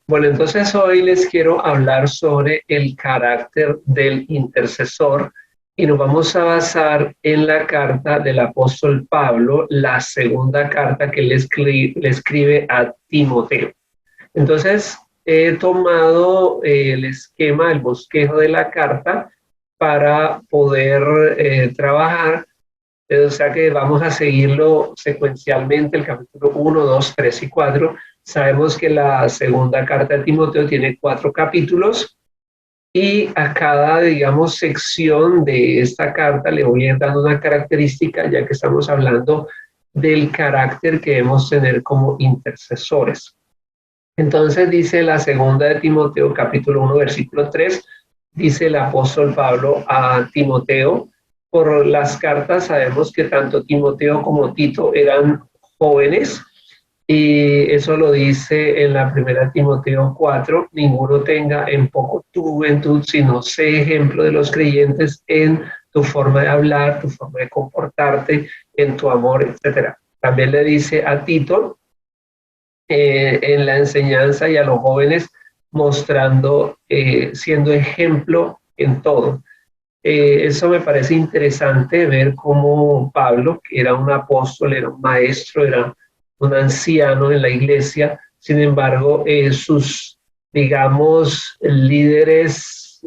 Bueno, entonces hoy les quiero hablar sobre el carácter del intercesor y nos vamos a basar en la carta del apóstol Pablo, la segunda carta que le escribe a Timoteo. Entonces, he tomado el esquema, el bosquejo de la carta para poder trabajar. O sea que vamos a seguirlo secuencialmente, el capítulo 1, 2, 3 y 4. Sabemos que la segunda carta de Timoteo tiene 4 capítulos y a cada, digamos, sección de esta carta le voy a ir dando una característica, ya que estamos hablando del carácter que debemos tener como intercesores. Entonces dice la segunda de Timoteo, capítulo 1, versículo 3, dice el apóstol Pablo a Timoteo: por las cartas sabemos que tanto Timoteo como Tito eran jóvenes, y eso lo dice en la primera Timoteo 4, ninguno tenga en poco tu juventud, sino sé ejemplo de los creyentes en tu forma de hablar, tu forma de comportarte, en tu amor, etcétera. También le dice a Tito, en la enseñanza y a los jóvenes mostrando, siendo ejemplo en todo. Eso me parece interesante ver cómo Pablo, que era un apóstol, era un maestro, era un anciano en la iglesia, sin embargo, sus, digamos, líderes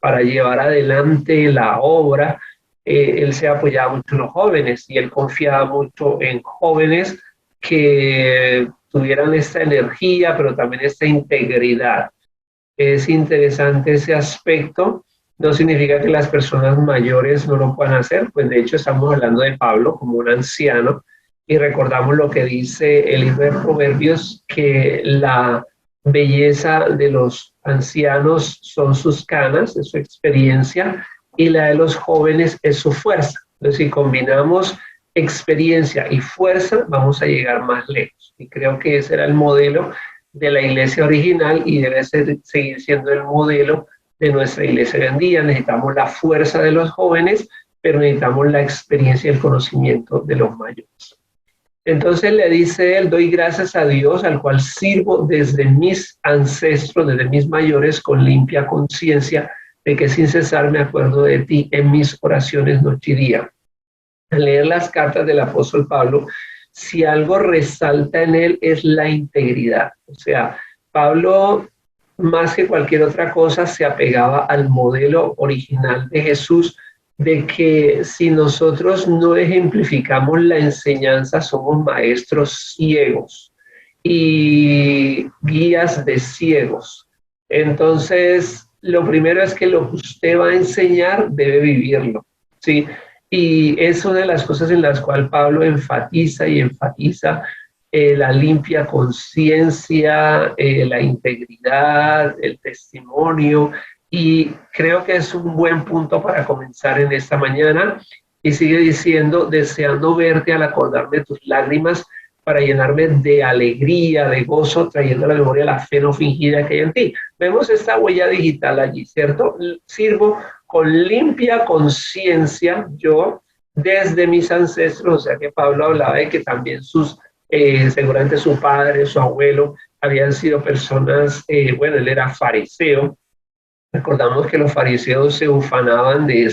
para llevar adelante la obra, él se apoyaba mucho en los jóvenes y él confiaba mucho en jóvenes que tuvieran esta energía, pero también esta integridad. Es interesante ese aspecto. No significa que las personas mayores no lo puedan hacer, pues de hecho estamos hablando de Pablo como un anciano y recordamos lo que dice el libro de Proverbios, que la belleza de los ancianos son sus canas, es su experiencia, y la de los jóvenes es su fuerza. Entonces, si combinamos experiencia y fuerza, vamos a llegar más lejos. Y creo que ese era el modelo de la iglesia original y debe seguir siendo el modelo de nuestra iglesia hoy en día. Necesitamos la fuerza de los jóvenes, pero necesitamos la experiencia y el conocimiento de los mayores. Entonces le dice él: doy gracias a Dios, al cual sirvo desde mis ancestros, desde mis mayores, con limpia conciencia, de que sin cesar me acuerdo de ti en mis oraciones noche y día. Al leer las cartas del apóstol Pablo, si algo resalta en él es la integridad. O sea, Pablo, más que cualquier otra cosa, se apegaba al modelo original de Jesús, de que si nosotros no ejemplificamos la enseñanza, somos maestros ciegos y guías de ciegos. Entonces, lo primero es que lo que usted va a enseñar debe vivirlo, ¿sí? Y es una de las cosas en las cuales Pablo enfatiza y enfatiza la limpia conciencia, la integridad, el testimonio, y creo que es un buen punto para comenzar en esta mañana. Y sigue diciendo: deseando verte al acordarme de tus lágrimas, para llenarme de alegría, de gozo, trayendo a la memoria la fe no fingida que hay en ti. Vemos esta huella digital allí, ¿cierto? Sirvo con limpia conciencia yo desde mis ancestros. O sea que Pablo hablaba de que también seguramente su padre, su abuelo, habían sido personas, bueno, él era fariseo. Recordamos que los fariseos se ufanaban de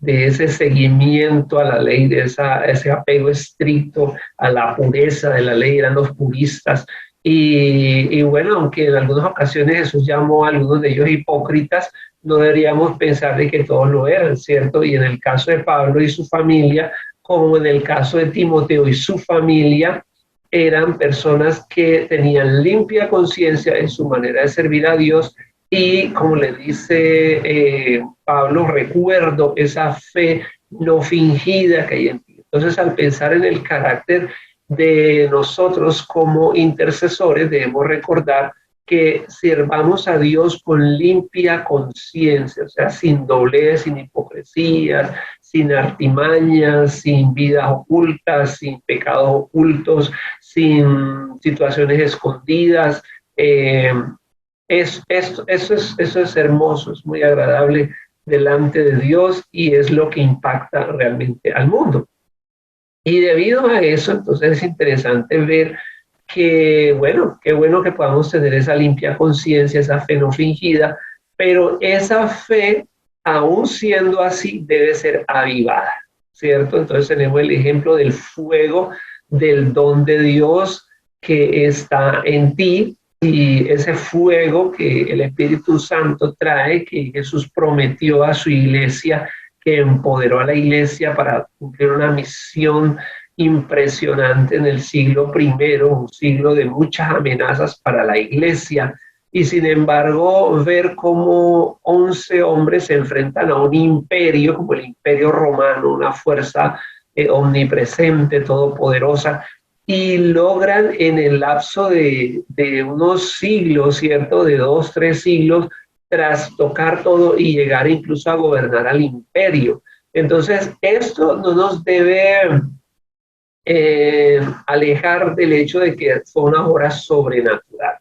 ese seguimiento a la ley, ese apego estricto a la pureza de la ley, eran los puristas. Y bueno, aunque en algunas ocasiones Jesús llamó a algunos de ellos hipócritas, no deberíamos pensar de que todos lo eran, ¿cierto? Y en el caso de Pablo y su familia, como en el caso de Timoteo y su familia, eran personas que tenían limpia conciencia en su manera de servir a Dios. Y como le dice Pablo, recuerdo esa fe no fingida que hay en ti. Entonces, al pensar en el carácter de nosotros como intercesores, debemos recordar que sirvamos a Dios con limpia conciencia, o sea, sin doblez, sin hipocresías, sin artimañas, sin vidas ocultas, sin pecados ocultos, sin situaciones escondidas. Eso es hermoso, es muy agradable delante de Dios y es lo que impacta realmente al mundo. Y debido a eso, entonces es interesante ver que, bueno, qué bueno que podamos tener esa limpia conciencia, esa fe no fingida, pero esa fe, aún siendo así, debe ser avivada, ¿cierto? Entonces tenemos el ejemplo del fuego, del don de Dios que está en ti, y ese fuego que el Espíritu Santo trae, que Jesús prometió a su iglesia, que empoderó a la iglesia para cumplir una misión impresionante en el siglo primero, un siglo de muchas amenazas para la iglesia. Y sin embargo, ver cómo 11 hombres se enfrentan a un imperio, como el imperio romano, una fuerza omnipresente, todopoderosa, y logran en el lapso de unos siglos, ¿cierto? De 2, 3 siglos, trastocar todo y llegar incluso a gobernar al imperio. Entonces, esto no nos debe alejar del hecho de que fue una obra sobrenatural.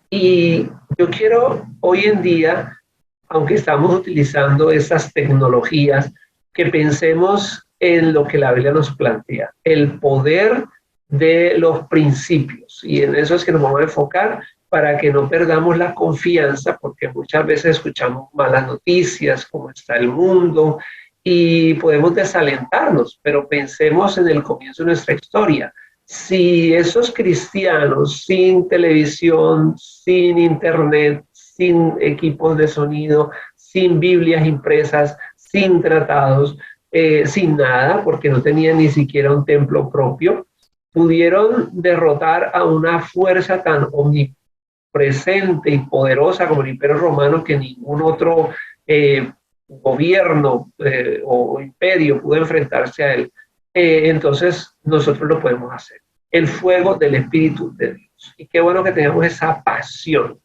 Y yo quiero hoy en día, aunque estamos utilizando estas tecnologías, que pensemos en lo que la Biblia nos plantea, el poder de los principios. Y en eso es que nos vamos a enfocar para que no perdamos la confianza, porque muchas veces escuchamos malas noticias, cómo está el mundo, y podemos desalentarnos, pero pensemos en el comienzo de nuestra historia. Si esos cristianos sin televisión, sin internet, sin equipos de sonido, sin Biblias impresas, sin tratados, sin nada, porque no tenían ni siquiera un templo propio, pudieron derrotar a una fuerza tan omnipresente y poderosa como el Imperio Romano, que ningún otro gobierno o imperio pudo enfrentarse a él. Entonces nosotros lo podemos hacer. El fuego del Espíritu de Dios. Y qué bueno que tengamos esa pasión.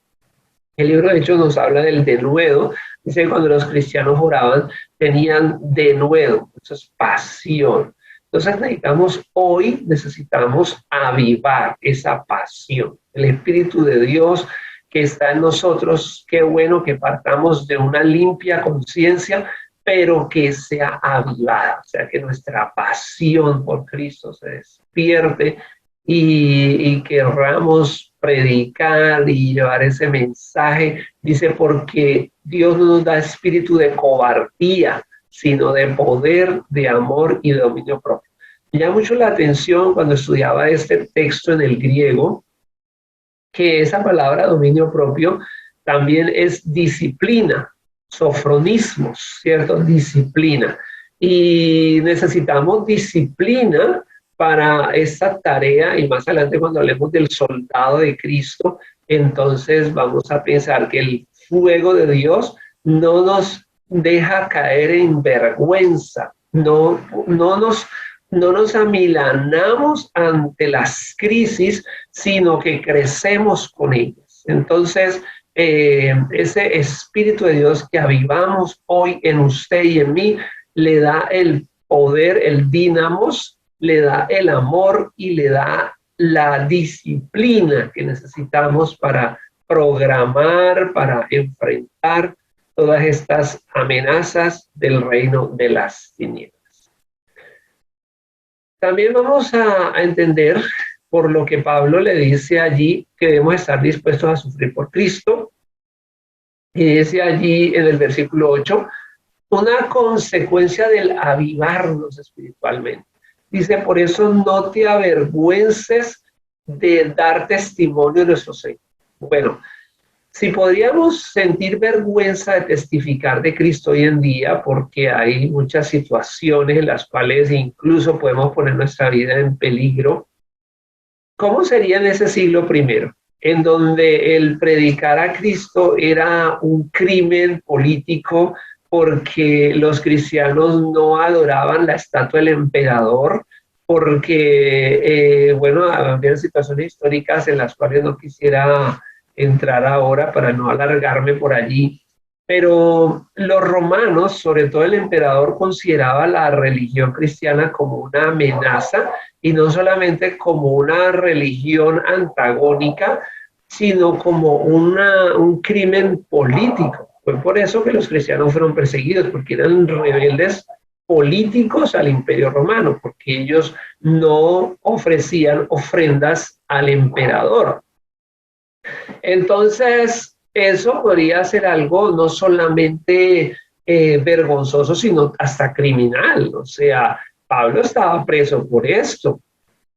El libro de Hechos nos habla del denuedo. Dice que cuando los cristianos oraban, tenían denuedo. Eso es pasión. Entonces necesitamos avivar esa pasión. El Espíritu de Dios que está en nosotros, qué bueno que partamos de una limpia conciencia, pero que sea avivada, o sea, que nuestra pasión por Cristo se despierte y querramos predicar y llevar ese mensaje. Dice, porque Dios no nos da espíritu de cobardía, sino de poder, de amor y de dominio propio. Me llama mucho la atención cuando estudiaba este texto en el griego, que esa palabra dominio propio también es disciplina, sofronismos, ¿cierto? Disciplina. Y necesitamos disciplina para esta tarea, y más adelante cuando hablemos del soldado de Cristo, entonces vamos a pensar que el fuego de Dios no nos deja caer en vergüenza, no nos amilanamos ante las crisis, sino que crecemos con ellas. Entonces, ese Espíritu de Dios que avivamos hoy en usted y en mí, le da el poder, el dinamos, le da el amor y le da la disciplina que necesitamos para programar, para enfrentar todas estas amenazas del reino de las tinieblas. También vamos a entender, por lo que Pablo le dice allí, que debemos estar dispuestos a sufrir por Cristo. Y dice allí en el versículo 8, una consecuencia del avivarnos espiritualmente. Dice, por eso no te avergüences de dar testimonio de nuestro Señor. Bueno, si podríamos sentir vergüenza de testificar de Cristo hoy en día, porque hay muchas situaciones en las cuales incluso podemos poner nuestra vida en peligro, ¿cómo sería en ese siglo primero, en donde el predicar a Cristo era un crimen político porque los cristianos no adoraban la estatua del emperador, porque, bueno, había situaciones históricas en las cuales no quisiera entrar ahora para no alargarme por allí, pero los romanos, sobre todo el emperador, consideraba la religión cristiana como una amenaza y no solamente como una religión antagónica, sino como un crimen político. Fue por eso que los cristianos fueron perseguidos, porque eran rebeldes políticos al Imperio Romano, porque ellos no ofrecían ofrendas al emperador. Entonces, eso podría ser algo no solamente vergonzoso, sino hasta criminal. O sea, Pablo estaba preso por esto.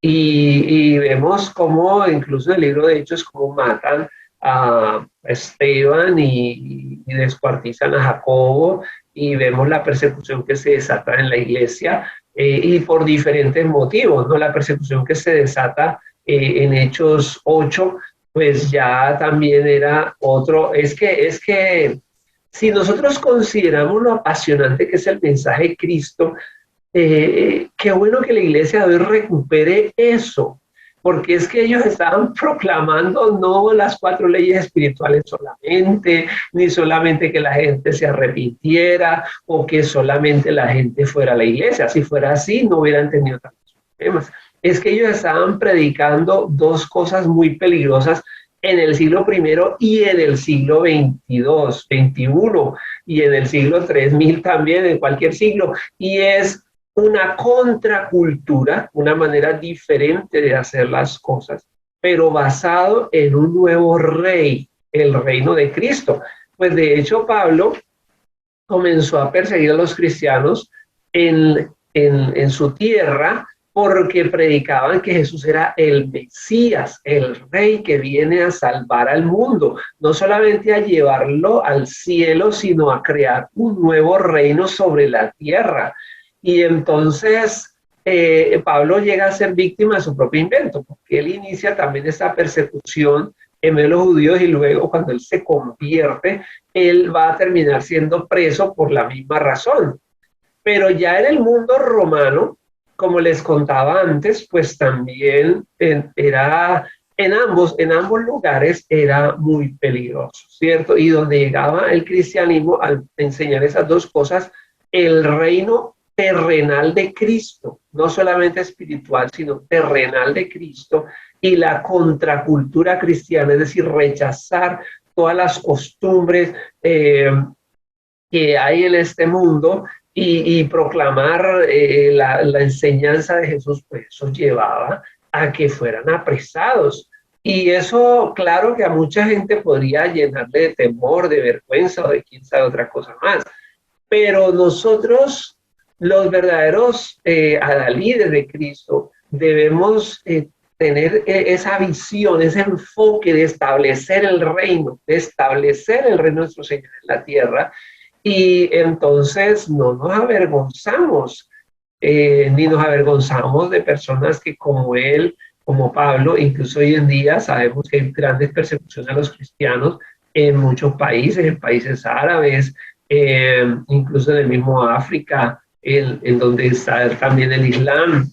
Y vemos cómo, incluso en el libro de Hechos, cómo matan a Esteban y descuartizan a Jacobo, y vemos la persecución que se desata en la iglesia, y por diferentes motivos, ¿no? La persecución que se desata en Hechos 8, pues ya también era otro. Es que si nosotros consideramos lo apasionante que es el mensaje de Cristo, qué bueno que la iglesia de hoy recupere eso, porque es que ellos estaban proclamando no las 4 leyes espirituales solamente, ni solamente que la gente se arrepintiera o que solamente la gente fuera a la iglesia. Si fuera así, no hubieran tenido tantos problemas. Es que ellos estaban predicando 2 cosas muy peligrosas en el siglo I y en el siglo XXII, XXI, y en el siglo 3000 también, en cualquier siglo, y es una contracultura, una manera diferente de hacer las cosas, pero basado en un nuevo rey, el reino de Cristo. Pues de hecho Pablo comenzó a perseguir a los cristianos en su tierra, porque predicaban que Jesús era el Mesías, el rey que viene a salvar al mundo, no solamente a llevarlo al cielo, sino a crear un nuevo reino sobre la tierra. Y entonces Pablo llega a ser víctima de su propio invento, porque él inicia también esta persecución en medio de los judíos, y luego cuando él se convierte, él va a terminar siendo preso por la misma razón. Pero ya en el mundo romano, como les contaba antes, pues también era en ambos lugares era muy peligroso, ¿cierto? Y donde llegaba el cristianismo al enseñar esas 2 cosas, el reino terrenal de Cristo, no solamente espiritual, sino terrenal de Cristo, y la contracultura cristiana, es decir, rechazar todas las costumbres que hay en este mundo, y proclamar la enseñanza de Jesús, pues eso llevaba a que fueran apresados. Y eso, claro que a mucha gente podría llenarle de temor, de vergüenza o de quién sabe otra cosa más. Pero nosotros, los verdaderos adalides de Cristo, debemos tener esa visión, ese enfoque de establecer el reino, de nuestro Señor en la tierra. Y entonces no nos avergonzamos, ni nos avergonzamos de personas que como él, como Pablo. Incluso hoy en día sabemos que hay grandes persecuciones a los cristianos en muchos países, en países árabes, incluso en el mismo África, en donde está también el Islam,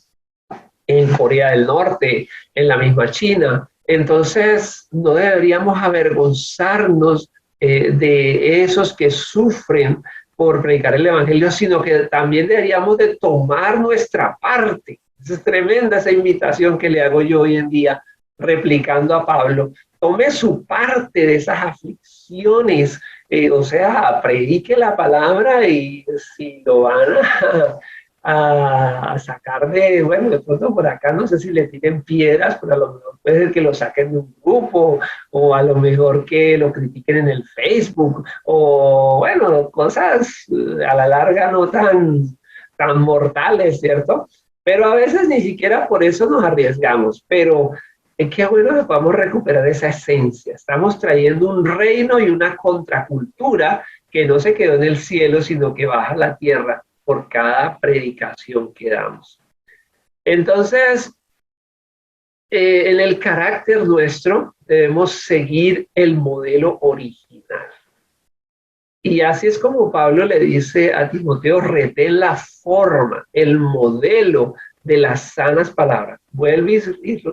en Corea del Norte, en la misma China. Entonces no deberíamos avergonzarnos de esos que sufren por predicar el evangelio, sino que también deberíamos de tomar nuestra parte. Es tremenda esa invitación que le hago yo hoy en día, replicando a Pablo. Tome su parte de esas aflicciones, o sea, predique la palabra, y si lo van a sacar bueno, de pronto por acá no sé si le tiren piedras, pero a lo mejor puede ser que lo saquen de un grupo, o a lo mejor que lo critiquen en el Facebook, o bueno, cosas a la larga no tan mortales, ¿cierto? Pero a veces ni siquiera por eso nos arriesgamos, pero qué bueno que podamos recuperar esa esencia. Estamos trayendo un reino y una contracultura que no se quedó en el cielo, sino que baja a la tierra por cada predicación que damos. Entonces, en el carácter nuestro debemos seguir el modelo original. Y así es como Pablo le dice a Timoteo: retén la forma, el modelo de las sanas palabras. Vuelve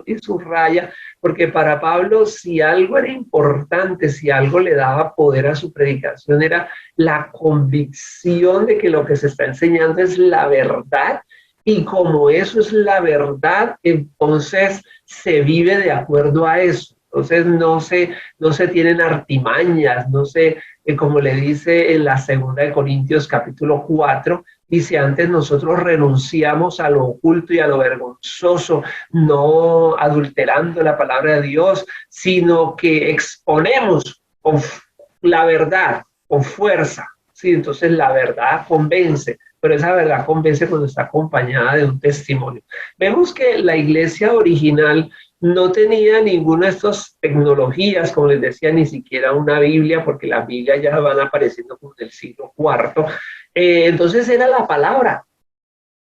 y subraya, porque para Pablo, si algo era importante, si algo le daba poder a su predicación, era la convicción de que lo que se está enseñando es la verdad, y como eso es la verdad, entonces se vive de acuerdo a eso. Entonces no se tienen artimañas, no se, como le dice en la segunda de Corintios capítulo 4, Y si antes nosotros renunciamos a lo oculto y a lo vergonzoso, no adulterando la palabra de Dios, sino que exponemos con la verdad, con fuerza, ¿sí? Entonces la verdad convence, pero esa verdad convence cuando está acompañada de un testimonio. Vemos que la iglesia original no tenía ninguna de estas tecnologías, como les decía, ni siquiera una Biblia, porque las Biblias ya van apareciendo como del siglo IV. Entonces era la palabra,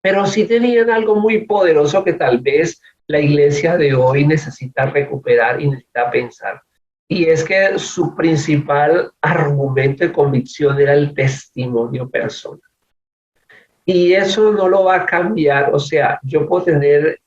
pero sí tenían algo muy poderoso que tal vez la iglesia de hoy necesita recuperar y necesita pensar. Y es que su principal argumento de convicción era el testimonio personal. Y eso no lo va a cambiar. O sea, yo puedo tener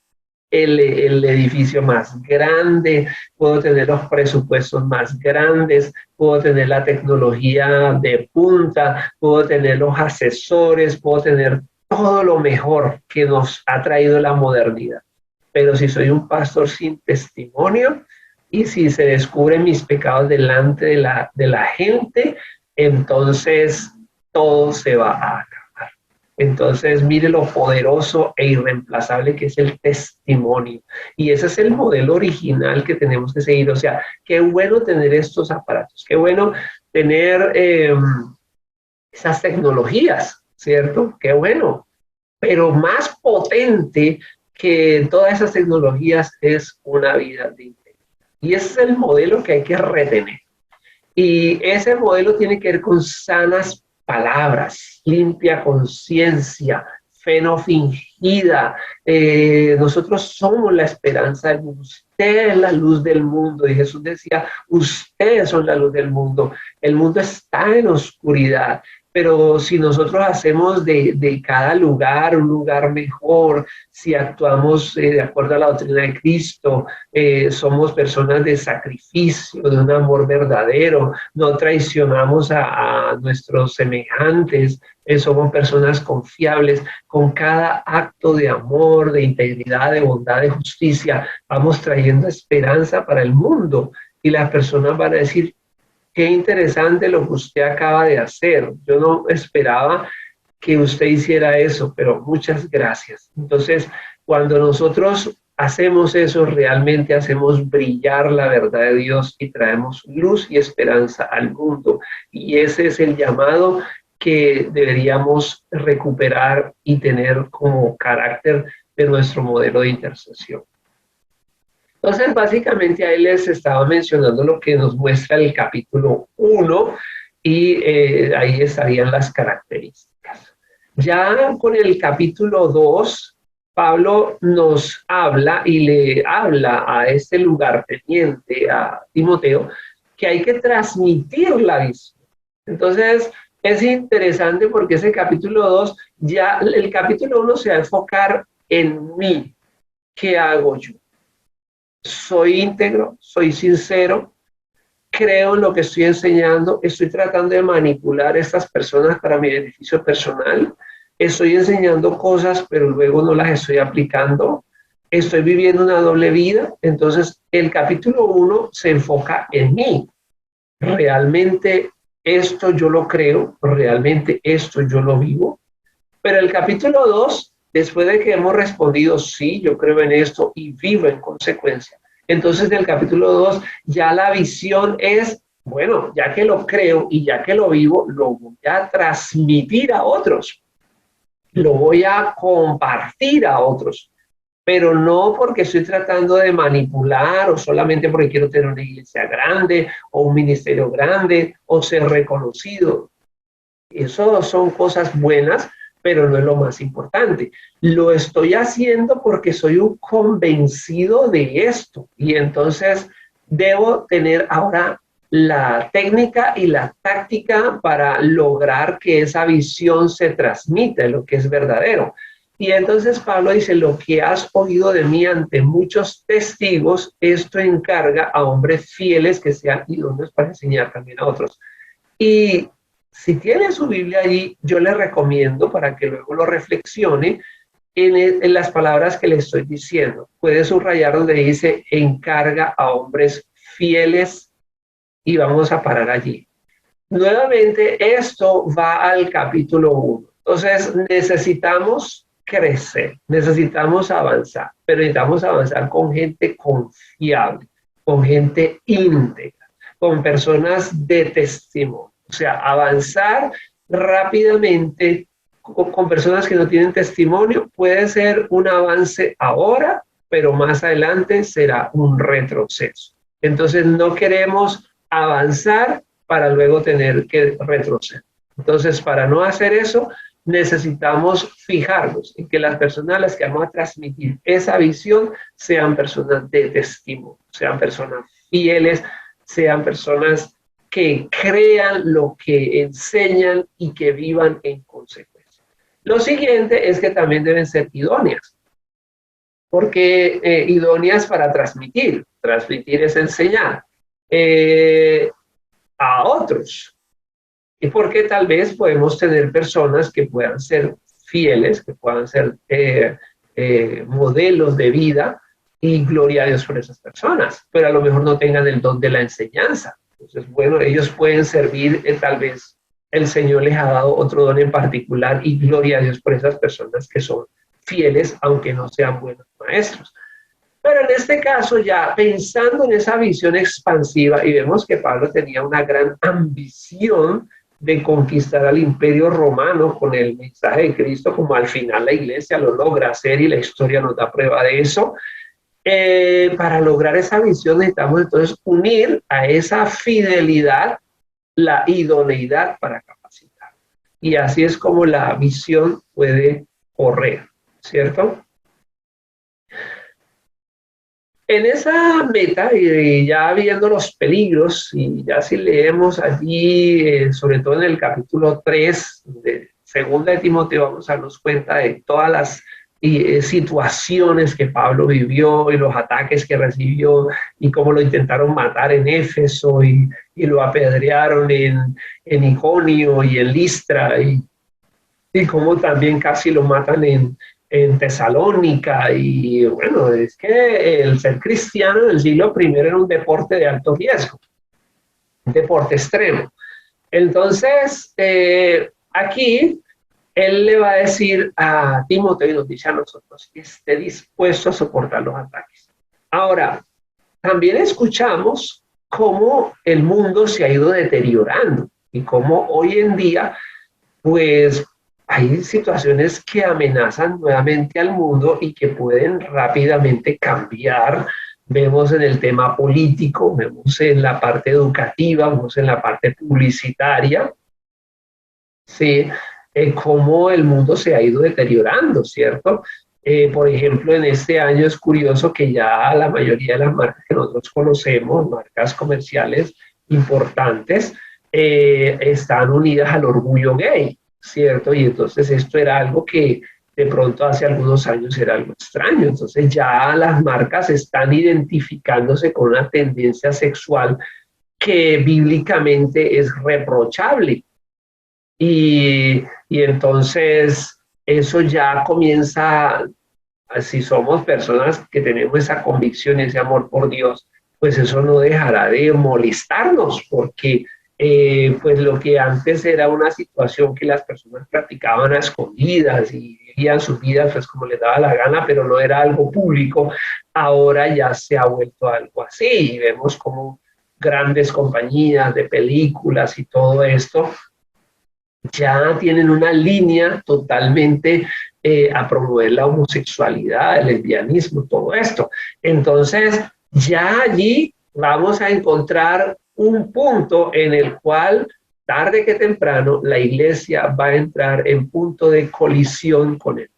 el edificio más grande, puedo tener los presupuestos más grandes, puedo tener la tecnología de punta, puedo tener los asesores, puedo tener todo lo mejor que nos ha traído la modernidad. Pero si soy un pastor sin testimonio y si se descubren mis pecados delante de la gente, entonces todo se va a acabar. Entonces, mire lo poderoso e irreemplazable que es el testimonio. Y ese es el modelo original que tenemos que seguir. O sea, qué bueno tener estos aparatos, qué bueno tener esas tecnologías, ¿cierto? Qué bueno. Pero más potente que todas esas tecnologías es una vida de integridad. Y ese es el modelo que hay que retener. Y ese modelo tiene que ver con sanas palabras, limpia conciencia, fe no fingida. Nosotros somos la esperanza del mundo. Usted es la luz del mundo. Y Jesús decía, ustedes son la luz del mundo. El mundo está en oscuridad. Pero si nosotros hacemos de cada lugar un lugar mejor, si actuamos de acuerdo a la doctrina de Cristo, somos personas de sacrificio, de un amor verdadero, no traicionamos a nuestros semejantes, somos personas confiables, con cada acto de amor, de integridad, de bondad, de justicia, vamos trayendo esperanza para el mundo y las personas van a decir, qué interesante lo que usted acaba de hacer. Yo no esperaba que usted hiciera eso, pero muchas gracias. Entonces, cuando nosotros hacemos eso, realmente hacemos brillar la verdad de Dios y traemos luz y esperanza al mundo. Y ese es el llamado que deberíamos recuperar y tener como carácter de nuestro modelo de intercesión. Entonces, básicamente ahí les estaba mencionando lo que nos muestra el capítulo 1 y ahí estarían las características. Ya con el capítulo 2, Pablo nos habla y le habla a este lugarteniente, a Timoteo, que hay que transmitir la visión. Entonces, es interesante porque ese capítulo 2, ya el capítulo 1 se va a enfocar en mí. ¿Qué hago yo? Soy íntegro, soy sincero, creo en lo que estoy enseñando, estoy tratando de manipular a estas personas para mi beneficio personal, estoy enseñando cosas, pero luego no las estoy aplicando, estoy viviendo una doble vida. Entonces, el capítulo 1 se enfoca en mí. Realmente esto yo lo creo, realmente esto yo lo vivo. Pero el capítulo 2, después de que hemos respondido, sí, yo creo en esto y vivo en consecuencia. Entonces, del capítulo 2, ya la visión es, bueno, ya que lo creo y ya que lo vivo, lo voy a transmitir a otros. Lo voy a compartir a otros. Pero no porque estoy tratando de manipular o solamente porque quiero tener una iglesia grande o un ministerio grande o ser reconocido. Eso son cosas buenas, pero no es lo más importante. Lo estoy haciendo porque soy un convencido de esto y entonces debo tener ahora la técnica y la táctica para lograr que esa visión se transmita, lo que es verdadero. Y entonces Pablo dice, lo que has oído de mí ante muchos testigos, esto encarga a hombres fieles que sean idóneos para enseñar también a otros. Y si tiene su Biblia allí, yo le recomiendo para que luego lo reflexione en las palabras que le estoy diciendo. Puede subrayar donde dice, encarga a hombres fieles y vamos a parar allí. Nuevamente, esto va al capítulo 1. Entonces necesitamos crecer, necesitamos avanzar, pero necesitamos avanzar con gente confiable, con gente íntegra, con personas de testimonio. O sea, avanzar rápidamente con personas que no tienen testimonio puede ser un avance ahora, pero más adelante será un retroceso. Entonces no queremos avanzar para luego tener que retroceder. Entonces, para no hacer eso, necesitamos fijarnos en que las personas a las que vamos a transmitir esa visión sean personas de testimonio, sean personas fieles, sean personas que crean lo que enseñan y que vivan en consecuencia. Lo siguiente es que también deben ser idóneas, porque idóneas para transmitir es enseñar a otros. Y porque tal vez podemos tener personas que puedan ser fieles, que puedan ser modelos de vida, y gloria a Dios por esas personas, pero a lo mejor no tengan el don de la enseñanza. Entonces, bueno, ellos pueden servir, tal vez el Señor les ha dado otro don en particular, y gloria a Dios por esas personas que son fieles, aunque no sean buenos maestros. Pero en este caso, ya pensando en esa visión expansiva, y vemos que Pablo tenía una gran ambición de conquistar al imperio romano con el mensaje de Cristo, como al final la iglesia lo logra hacer y la historia nos da prueba de eso. Para lograr esa visión necesitamos entonces unir a esa fidelidad la idoneidad para capacitar. Y así es como la visión puede correr, ¿cierto? En esa meta, y ya viendo los peligros, y ya si leemos allí, sobre todo en el capítulo 3 de Segunda de Timoteo, vamos a darnos cuenta de todas las situaciones que Pablo vivió y los ataques que recibió y cómo lo intentaron matar en Éfeso y lo apedrearon en Iconio y en Listra y cómo también casi lo matan en Tesalónica. Y bueno, es que el ser cristiano en el siglo I era un deporte de alto riesgo, un deporte extremo. Entonces, aquí él le va a decir a Timoteo, y nos dice a nosotros, que esté dispuesto a soportar los ataques. Ahora, también escuchamos cómo el mundo se ha ido deteriorando y cómo hoy en día, pues, hay situaciones que amenazan nuevamente al mundo y que pueden rápidamente cambiar. Vemos en el tema político, vemos en la parte educativa, vemos en la parte publicitaria, ¿sí? Cómo el mundo se ha ido deteriorando, ¿cierto? Por ejemplo, en este año es curioso que ya la mayoría de las marcas que nosotros conocemos, marcas comerciales importantes, están unidas al orgullo gay, ¿cierto? Y entonces esto era algo que de pronto hace algunos años era algo extraño. Entonces ya las marcas están identificándose con una tendencia sexual que bíblicamente es reprochable. Y entonces eso ya comienza, si somos personas que tenemos esa convicción, ese amor por Dios, pues eso no dejará de molestarnos, porque pues lo que antes era una situación que las personas practicaban a escondidas y vivían sus vidas pues como les daba la gana, pero no era algo público, ahora ya se ha vuelto algo así, y vemos como grandes compañías de películas y todo esto ya tienen una línea totalmente a promover la homosexualidad, el lesbianismo, todo esto. Entonces, ya allí vamos a encontrar un punto en el cual, tarde que temprano, la iglesia va a entrar en punto de colisión con él.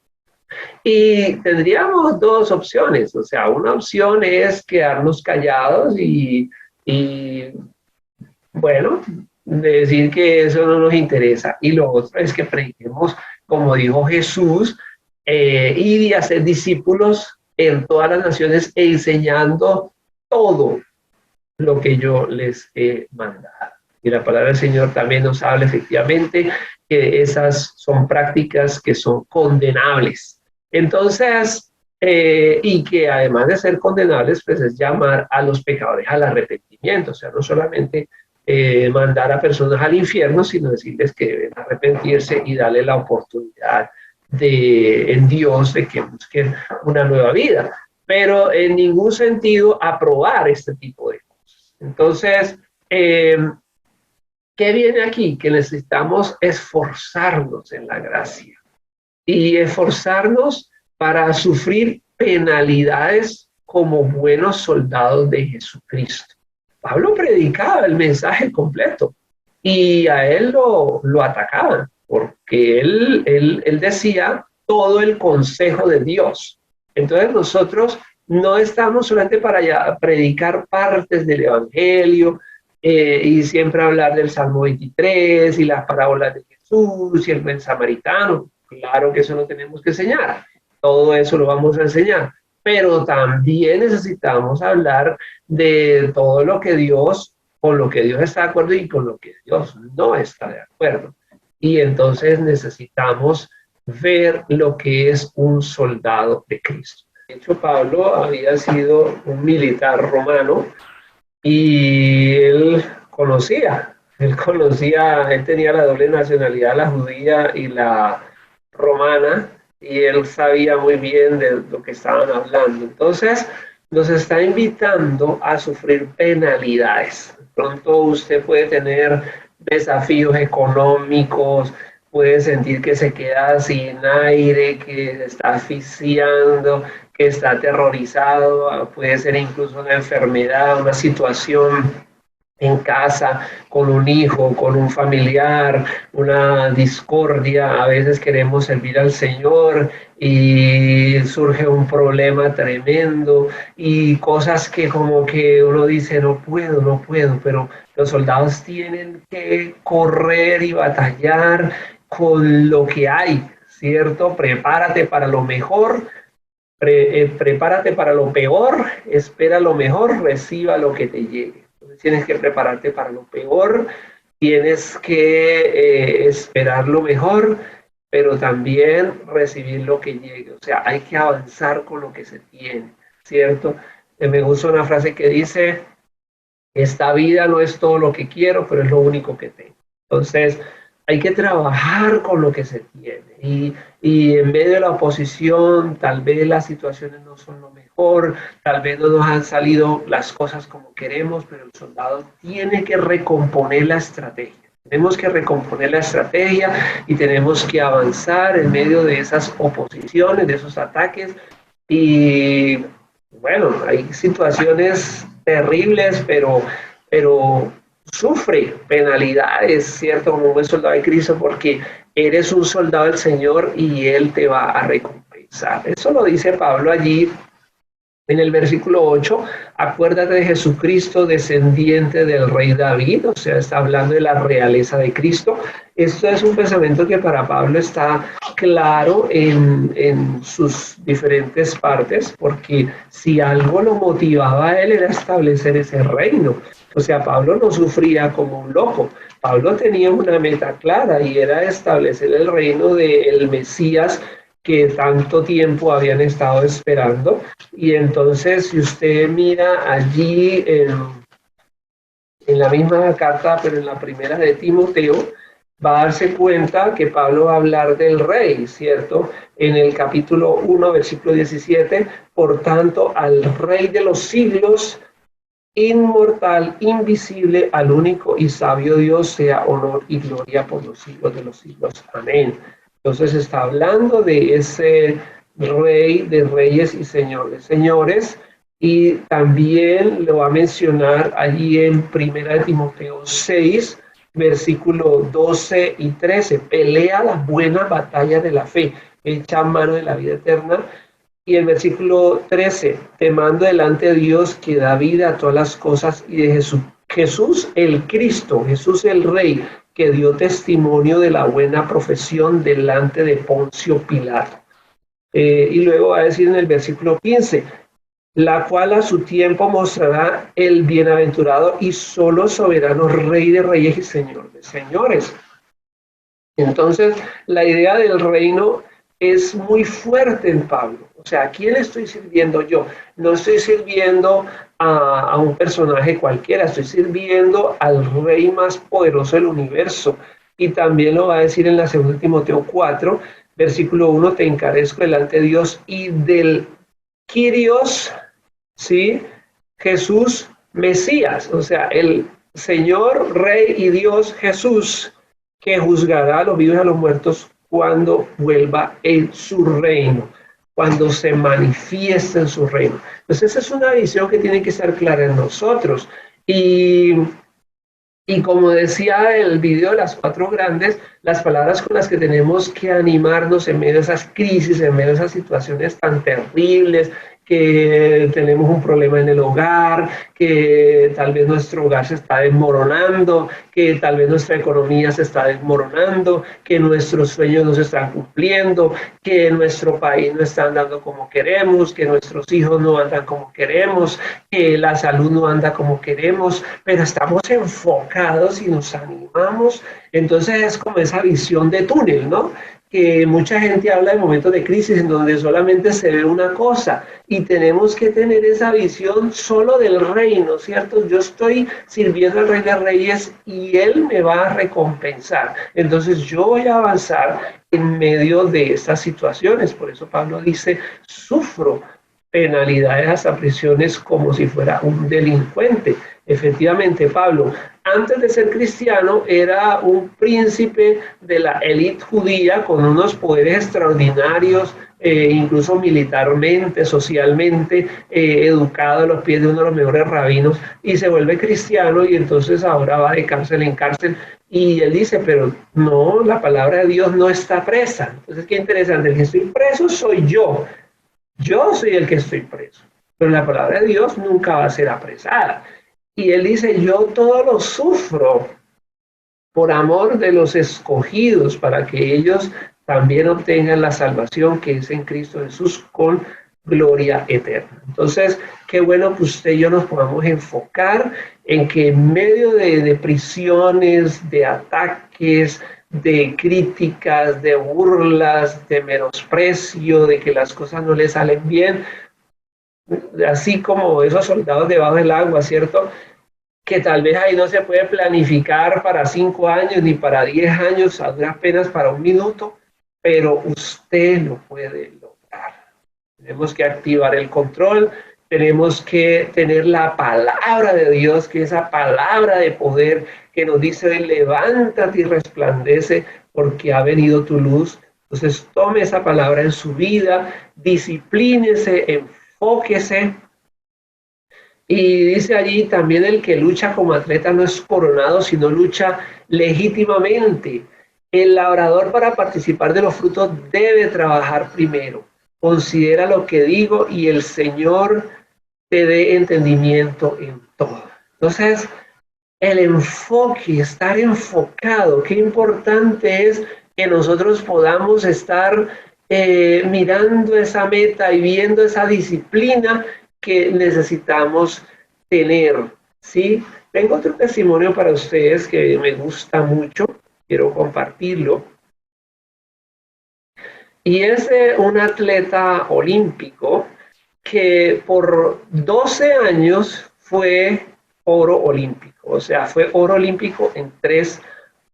Y tendríamos dos opciones, o sea, una opción es quedarnos callados y bueno, de decir que eso no nos interesa. Y lo otro es que prediquemos, como dijo Jesús, ir y hacer discípulos en todas las naciones e enseñando todo lo que yo les he mandado. Y la palabra del Señor también nos habla efectivamente que esas son prácticas que son condenables. Entonces, y que además de ser condenables, pues es llamar a los pecadores al arrepentimiento, o sea, no solamente mandar a personas al infierno, sino decirles que deben arrepentirse y darle la oportunidad en Dios de que busquen una nueva vida, pero en ningún sentido aprobar este tipo de cosas. Entonces, ¿qué viene aquí? Que necesitamos esforzarnos en la gracia y esforzarnos para sufrir penalidades como buenos soldados de Jesucristo. Pablo predicaba el mensaje completo y a él lo atacaban porque él decía todo el consejo de Dios. Entonces nosotros no estamos solamente para predicar partes del Evangelio y siempre hablar del Salmo 23 y las parábolas de Jesús y el buen samaritano. Claro que eso no tenemos que enseñar, todo eso lo vamos a enseñar, pero también necesitamos hablar de todo lo que Dios, con lo que Dios está de acuerdo y con lo que Dios no está de acuerdo. Y entonces necesitamos ver lo que es un soldado de Cristo. De hecho, Pablo había sido un militar romano y él tenía la doble nacionalidad, la judía y la romana, y él sabía muy bien de lo que estaban hablando. Entonces, nos está invitando a sufrir penalidades. Pronto usted puede tener desafíos económicos, puede sentir que se queda sin aire, que está asfixiando, que está aterrorizado, puede ser incluso una enfermedad, una situación en casa, con un hijo, con un familiar, una discordia. A veces queremos servir al Señor y surge un problema tremendo y cosas que como que uno dice, no puedo, no puedo, pero los soldados tienen que correr y batallar con lo que hay, ¿cierto? Prepárate para lo mejor. Prepárate para lo peor, espera lo mejor, reciba lo que te llegue. Entonces tienes que prepararte para lo peor, tienes que esperar lo mejor, pero también recibir lo que llegue. O sea, hay que avanzar con lo que se tiene, ¿cierto? Me gusta una frase que dice, esta vida no es todo lo que quiero, pero es lo único que tengo. Entonces, hay que trabajar con lo que se tiene. Y en medio de la oposición, tal vez las situaciones no son lo mejor, tal vez no nos han salido las cosas como queremos, pero el soldado tiene que recomponer la estrategia. Tenemos que recomponer la estrategia y tenemos que avanzar en medio de esas oposiciones, de esos ataques. Y bueno, hay situaciones terribles, pero sufre penalidades, ¿cierto? Como un buen soldado de Cristo, porque eres un soldado del Señor y Él te va a recompensar. Eso lo dice Pablo allí en el versículo 8, acuérdate de Jesucristo, descendiente del rey David, o sea, está hablando de la realeza de Cristo. Esto es un pensamiento que para Pablo está claro en sus diferentes partes, porque si algo lo motivaba a él era establecer ese reino. O sea, Pablo no sufría como un loco. Pablo tenía una meta clara y era establecer el reino del Mesías que tanto tiempo habían estado esperando. Y entonces, si usted mira allí en la misma carta, pero en la primera de Timoteo, va a darse cuenta que Pablo va a hablar del rey, ¿cierto? En el capítulo 1, versículo 17, por tanto, al rey de los siglos, inmortal, invisible, al único y sabio Dios, sea honor y gloria por los siglos de los siglos. Amén. Entonces está hablando de ese rey de reyes y señor de señores, y también lo va a mencionar allí en 1 Timoteo 6, versículo 12 y 13. Pelea la buena batalla de la fe, echa mano de la vida eterna. Y el versículo 13, te mando delante de Dios que da vida a todas las cosas y de Jesús el Cristo, Jesús el Rey, que dio testimonio de la buena profesión delante de Poncio Pilato. Y luego va a decir en el versículo 15, la cual a su tiempo mostrará el bienaventurado y solo soberano Rey de reyes y Señor de señores. Entonces, la idea del reino es muy fuerte en Pablo. O O sea, ¿a quién estoy sirviendo yo? No estoy sirviendo a un personaje cualquiera, estoy sirviendo al rey más poderoso del universo. Y también lo va a decir en la 2 Timoteo 4, versículo 1, te encarezco delante de Dios y del Kyrios, ¿sí? Jesús Mesías, o sea, el Señor, Rey y Dios Jesús, que juzgará a los vivos y a los muertos cuando vuelva en su reino, cuando se manifieste en su reino. Entonces, esa es una visión que tiene que estar clara en nosotros. Y como decía el video de las 4 grandes, las palabras con las que tenemos que animarnos en medio de esas crisis, en medio de esas situaciones tan terribles, que tenemos un problema en el hogar, que tal vez nuestro hogar se está desmoronando, que tal vez nuestra economía se está desmoronando, que nuestros sueños no se están cumpliendo, que nuestro país no está andando como queremos, que nuestros hijos no andan como queremos, que la salud no anda como queremos, pero estamos enfocados y nos animamos. Entonces es como esa visión de túnel, ¿no? Que mucha gente habla de momentos de crisis en donde solamente se ve una cosa y tenemos que tener esa visión solo del reino, ¿cierto? Yo estoy sirviendo al Rey de Reyes y Él me va a recompensar. Entonces yo voy a avanzar en medio de estas situaciones. Por eso Pablo dice, sufro penalidades hasta prisiones como si fuera un delincuente. Efectivamente, Pablo, antes de ser cristiano, era un príncipe de la élite judía con unos poderes extraordinarios, incluso militarmente, socialmente, educado a los pies de uno de los mejores rabinos, y se vuelve cristiano y entonces ahora va de cárcel en cárcel. Y él dice, pero no, la palabra de Dios no está presa. Entonces, qué interesante, el que estoy preso soy yo. Yo soy el que estoy preso, pero la palabra de Dios nunca va a ser apresada. Y él dice, yo todo lo sufro por amor de los escogidos, para que ellos también obtengan la salvación que es en Cristo Jesús con gloria eterna. Entonces, qué bueno que usted y yo nos podamos enfocar en que en medio de prisiones, de ataques, de críticas, de burlas, de menosprecio, de que las cosas no le salen bien, así como esos soldados debajo del agua, ¿cierto? Que tal vez ahí no se puede planificar para 5 años ni para 10 años, a duras penas para 1 minuto, pero usted lo puede lograr. Tenemos que activar el control, tenemos que tener la palabra de Dios, que es esa palabra de poder que nos dice, levántate y resplandece porque ha venido tu luz. Entonces tome esa palabra en su vida, disciplínese, enfóquese. Y dice allí también el que lucha como atleta no es coronado, sino lucha legítimamente. El labrador para participar de los frutos debe trabajar primero. Considera lo que digo y el Señor te dé entendimiento en todo. Entonces, el enfoque, estar enfocado, qué importante es que nosotros podamos estar mirando esa meta y viendo esa disciplina que necesitamos tener, ¿sí? Tengo otro testimonio para ustedes que me gusta mucho, quiero compartirlo. Y es de un atleta olímpico que por 12 años fue oro olímpico, o sea, fue oro olímpico en 3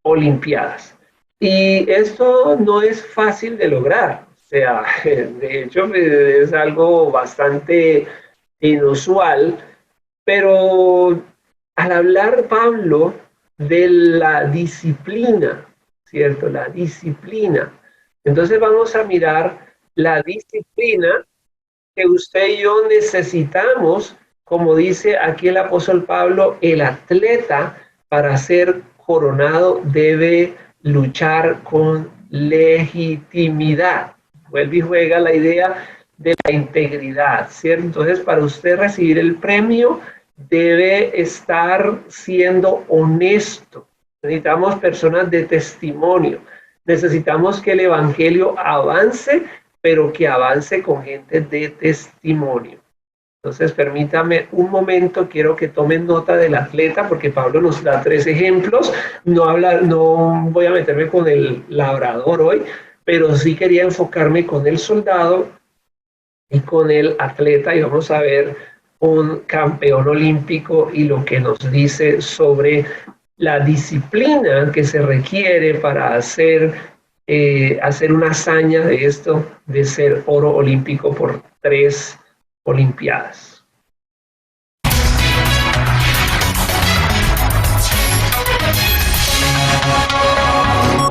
olimpiadas. Y esto no es fácil de lograr, o sea, de hecho es algo bastante inusual, pero al hablar Pablo de la disciplina, ¿cierto? La disciplina. Entonces vamos a mirar la disciplina que usted y yo necesitamos, como dice aquí el apóstol Pablo, el atleta para ser coronado debe luchar con legitimidad. Vuelve y juega la idea de la integridad, ¿cierto? Entonces, para usted recibir el premio, debe estar siendo honesto. Necesitamos personas de testimonio. Necesitamos que el evangelio avance, pero que avance con gente de testimonio. Entonces, permítame un momento, quiero que tomen nota del atleta, porque Pablo nos da 3 ejemplos. No voy a meterme con el labrador hoy, pero sí quería enfocarme con el soldado y con el atleta, y vamos a ver un campeón olímpico y lo que nos dice sobre la disciplina que se requiere para hacer una hazaña de esto, de ser oro olímpico por 3 Olimpiadas.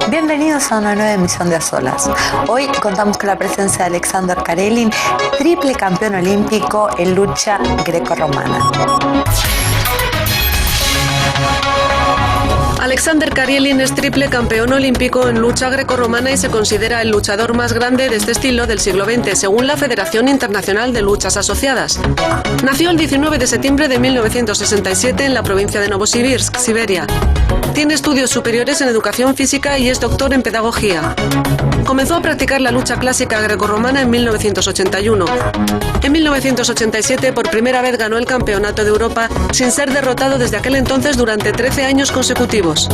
Bienvenidos a una nueva emisión de A Solas. Hoy contamos con la presencia de Alexander Karelin, triple campeón olímpico en lucha grecorromana. Alexander Karelin es triple campeón olímpico en lucha grecorromana y se considera el luchador más grande de este estilo del siglo XX, según la Federación Internacional de Luchas Asociadas. Nació el 19 de septiembre de 1967 en la provincia de Novosibirsk, Siberia. Tiene estudios superiores en educación física y es doctor en pedagogía. Comenzó a practicar la lucha clásica grecorromana en 1981. En 1987 por primera vez ganó el Campeonato de Europa sin ser derrotado desde aquel entonces durante 13 años consecutivos.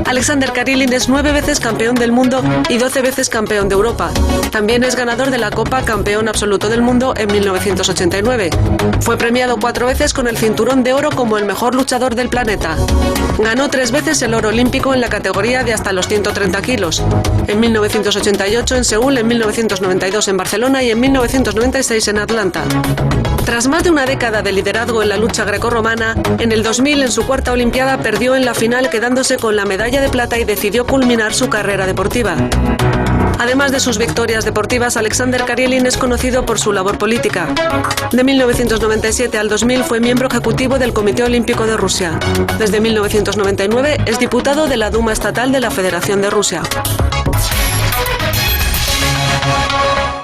Alexander Karelin es 9 veces campeón del mundo y 12 veces campeón de Europa. También es ganador de la Copa Campeón Absoluto del Mundo en 1989. Fue premiado 4 veces con el cinturón de oro como el mejor luchador del planeta. Ganó 3 veces el oro olímpico en la categoría de hasta los 130 kilos. En 1988 en Seúl, en 1992 en Barcelona y en 1996 en Atlanta. Tras más de una década de liderazgo en la lucha grecorromana, en el 2000 en su cuarta Olimpiada perdió en la final quedándose con la medalla de plata y decidió culminar su carrera deportiva. Además de sus victorias deportivas, Alexander Karelin es conocido por su labor política. De 1997 al 2000 fue miembro ejecutivo del Comité Olímpico de Rusia. Desde 1999 es diputado de la Duma Estatal de la Federación de Rusia.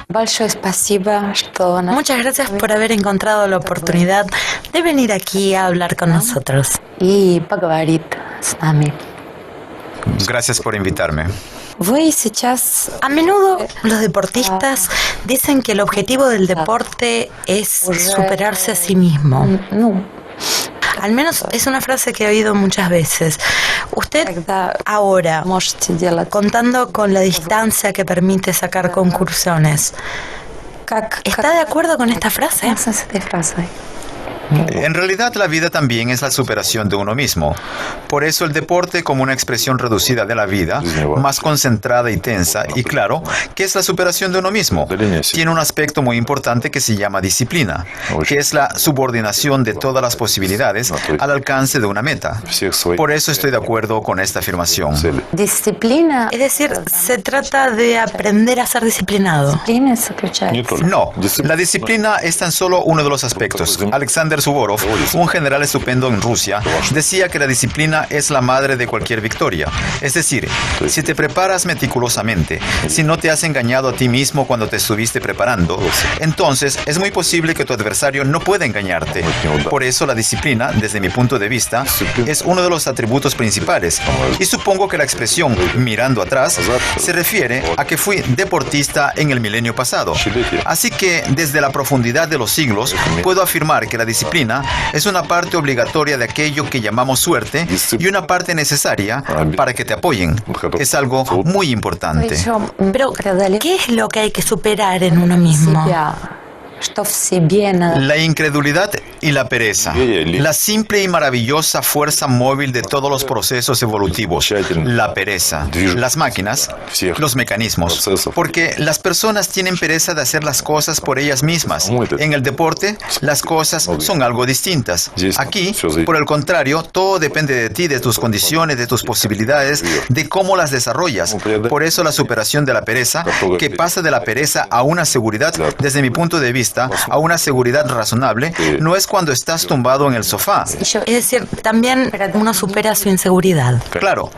Muchas gracias por haber encontrado la oportunidad de venir aquí a hablar con nosotros. Gracias por invitarme. A menudo los deportistas dicen que el objetivo del deporte es superarse a sí mismo. Al menos es una frase que he oído muchas veces. Usted ahora, contando con la distancia que permite sacar conclusiones, ¿está de acuerdo con esta frase? En realidad la vida también es la superación de uno mismo. Por eso el deporte como una expresión reducida de la vida, más concentrada y tensa, y claro, que es la superación de uno mismo. Tiene un aspecto muy importante que se llama disciplina, que es la subordinación de todas las posibilidades al alcance de una meta. Por eso estoy de acuerdo con esta afirmación. Disciplina, es decir, se trata de aprender a ser disciplinado. No, la disciplina es tan solo uno de los aspectos. Alexander Suvorov, un general estupendo en Rusia, decía que la disciplina es la madre de cualquier victoria. Es decir, si te preparas meticulosamente, si no te has engañado a ti mismo cuando te estuviste preparando, entonces es muy posible que tu adversario no pueda engañarte. Por eso la disciplina, desde mi punto de vista, es uno de los atributos principales. Y supongo que la expresión mirando atrás se refiere a que fui deportista en el milenio pasado. Así que desde la profundidad de los siglos puedo afirmar que la disciplina es una parte obligatoria de aquello que llamamos suerte y una parte necesaria para que te apoyen. Es algo muy importante. Pero, ¿qué es lo que hay que superar en uno mismo? La incredulidad y la pereza. La simple y maravillosa fuerza móvil de todos los procesos evolutivos. La pereza. Las máquinas, los mecanismos. Porque las personas tienen pereza de hacer las cosas por ellas mismas. En el deporte, las cosas son algo distintas. Aquí, por el contrario, todo depende de ti, de tus condiciones, de tus posibilidades, de cómo las desarrollas. Por eso la superación de la pereza, que pasa de la pereza a una seguridad, desde mi punto de vista, a una seguridad razonable, no es cuando estás tumbado en el sofá. Es decir, también uno supera su inseguridad. Claro,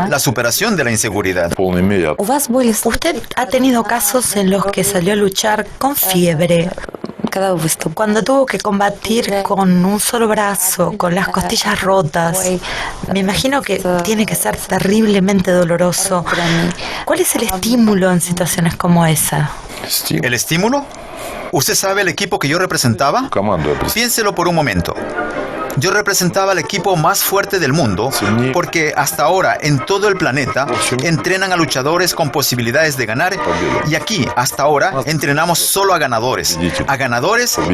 la superación de la inseguridad. ¿Usted ha tenido casos en los que salió a luchar con fiebre? Cuando tuvo que combatir con un solo brazo, con las costillas rotas, me imagino que tiene que ser terriblemente doloroso. ¿Cuál es el estímulo en situaciones como esa? ¿El estímulo? ¿Usted sabe el equipo que yo representaba? Piénselo por un momento. Yo representaba al equipo más fuerte del mundo porque hasta ahora en todo el planeta entrenan a luchadores con posibilidades de ganar y aquí hasta ahora entrenamos solo a ganadores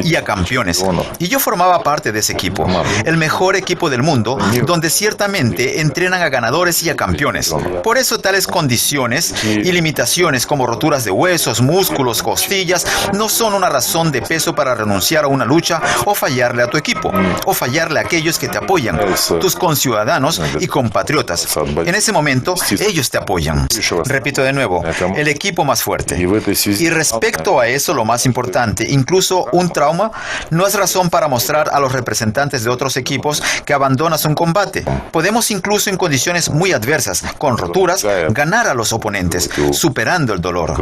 y a campeones. Y yo formaba parte de ese equipo, el mejor equipo del mundo, donde ciertamente entrenan a ganadores y a campeones. Por eso tales condiciones y limitaciones como roturas de huesos, músculos, costillas, no son una razón de peso para renunciar a una lucha o fallarle a tu equipo, o fallarle a aquellos que te apoyan, tus conciudadanos y compatriotas. En ese momento, ellos te apoyan. Repito de nuevo, el equipo más fuerte. Y respecto a eso, lo más importante, incluso un trauma, no es razón para mostrar a los representantes de otros equipos que abandonas un combate. Podemos incluso en condiciones muy adversas, con roturas, ganar a los oponentes, superando el dolor.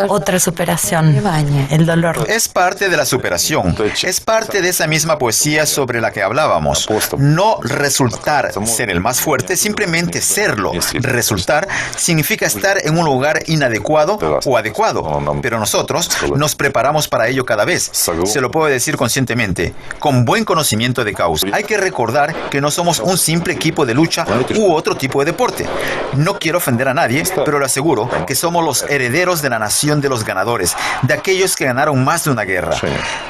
Otra superación, el dolor. Es parte de la superación. Es parte de esa misma poesía sobre la que hablábamos. No resultar ser el más fuerte, simplemente serlo. Resultar significa estar en un lugar inadecuado o adecuado. Pero nosotros nos preparamos para ello cada vez. Se lo puedo decir conscientemente, con buen conocimiento de causa. Hay que recordar que no somos un simple equipo de lucha u otro tipo de deporte. No quiero ofender a nadie, pero le aseguro que somos los herederos de la nación de los ganadores, de aquellos que ganaron más de una guerra,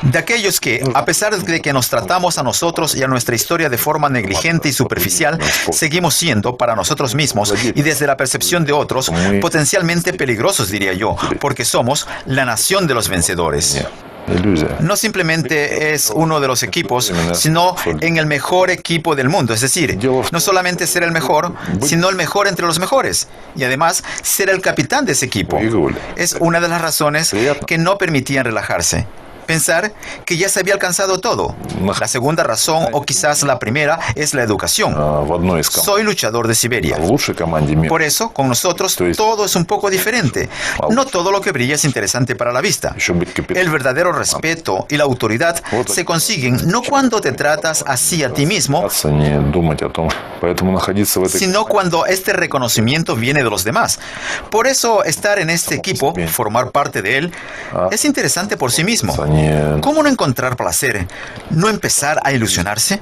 de aquellos que, a pesar de que nos tratamos a nosotros y a nuestra historia de forma negligente y superficial, seguimos siendo, para nosotros mismos y desde la percepción de otros, potencialmente peligrosos, diría yo, porque somos la nación de los vencedores. No simplemente es uno de los equipos, sino en el mejor equipo del mundo. Es decir, no solamente ser el mejor, sino el mejor entre los mejores. Y además, ser el capitán de ese equipo. Es una de las razones que no permitían relajarse. Pensar que ya se había alcanzado todo. La segunda razón, o quizás la primera, es la educación. Soy luchador de Siberia. Por eso, con nosotros, todo es un poco diferente. No todo lo que brilla es interesante para la vista. El verdadero respeto y la autoridad se consiguen no cuando te tratas así a ti mismo, sino cuando este reconocimiento viene de los demás. Por eso, estar en este equipo, formar parte de él, es interesante por sí mismo. ¿Cómo no encontrar placer? ¿No empezar a ilusionarse?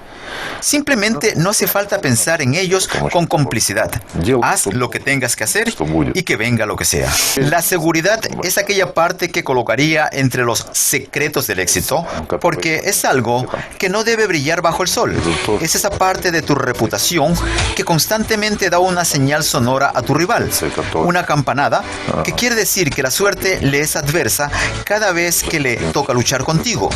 Simplemente no hace falta pensar en ellos con complicidad. Haz lo que tengas que hacer y que venga lo que sea. La seguridad es aquella parte que colocaría entre los secretos del éxito, porque es algo que no debe brillar bajo el sol. Es esa parte de tu reputación que constantemente da una señal sonora a tu rival. Una campanada que quiere decir que la suerte le es adversa cada vez que le toca luchar contigo.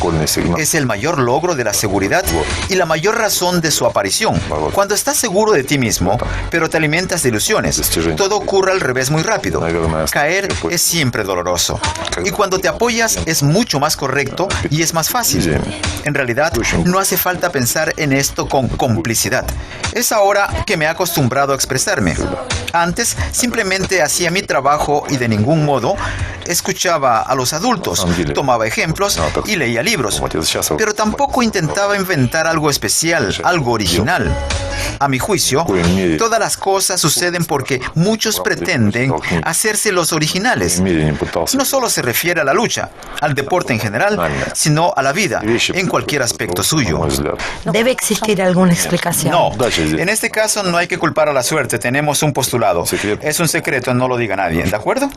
Es el mayor logro de la seguridad y la mayor razón de su aparición. Cuando estás seguro de ti mismo, pero te alimentas de ilusiones, todo ocurre al revés muy rápido. Caer es siempre doloroso. Y cuando te apoyas es mucho más correcto y es más fácil. En realidad, no hace falta pensar en esto con complicidad. Es ahora que me he acostumbrado a expresarme. Antes, simplemente hacía mi trabajo y de ningún modo escuchaba a los adultos, tomaba ejemplos y leía libros, pero tampoco intentaba inventar algo especial, algo original. A mi juicio, todas las cosas suceden porque muchos pretenden hacerse los originales. No solo se refiere a la lucha, al deporte en general, sino a la vida, en cualquier aspecto suyo. ¿Debe existir alguna explicación? No, en este caso no hay que culpar a la suerte, tenemos un postulado. Es un secreto, no lo diga nadie, ¿de acuerdo?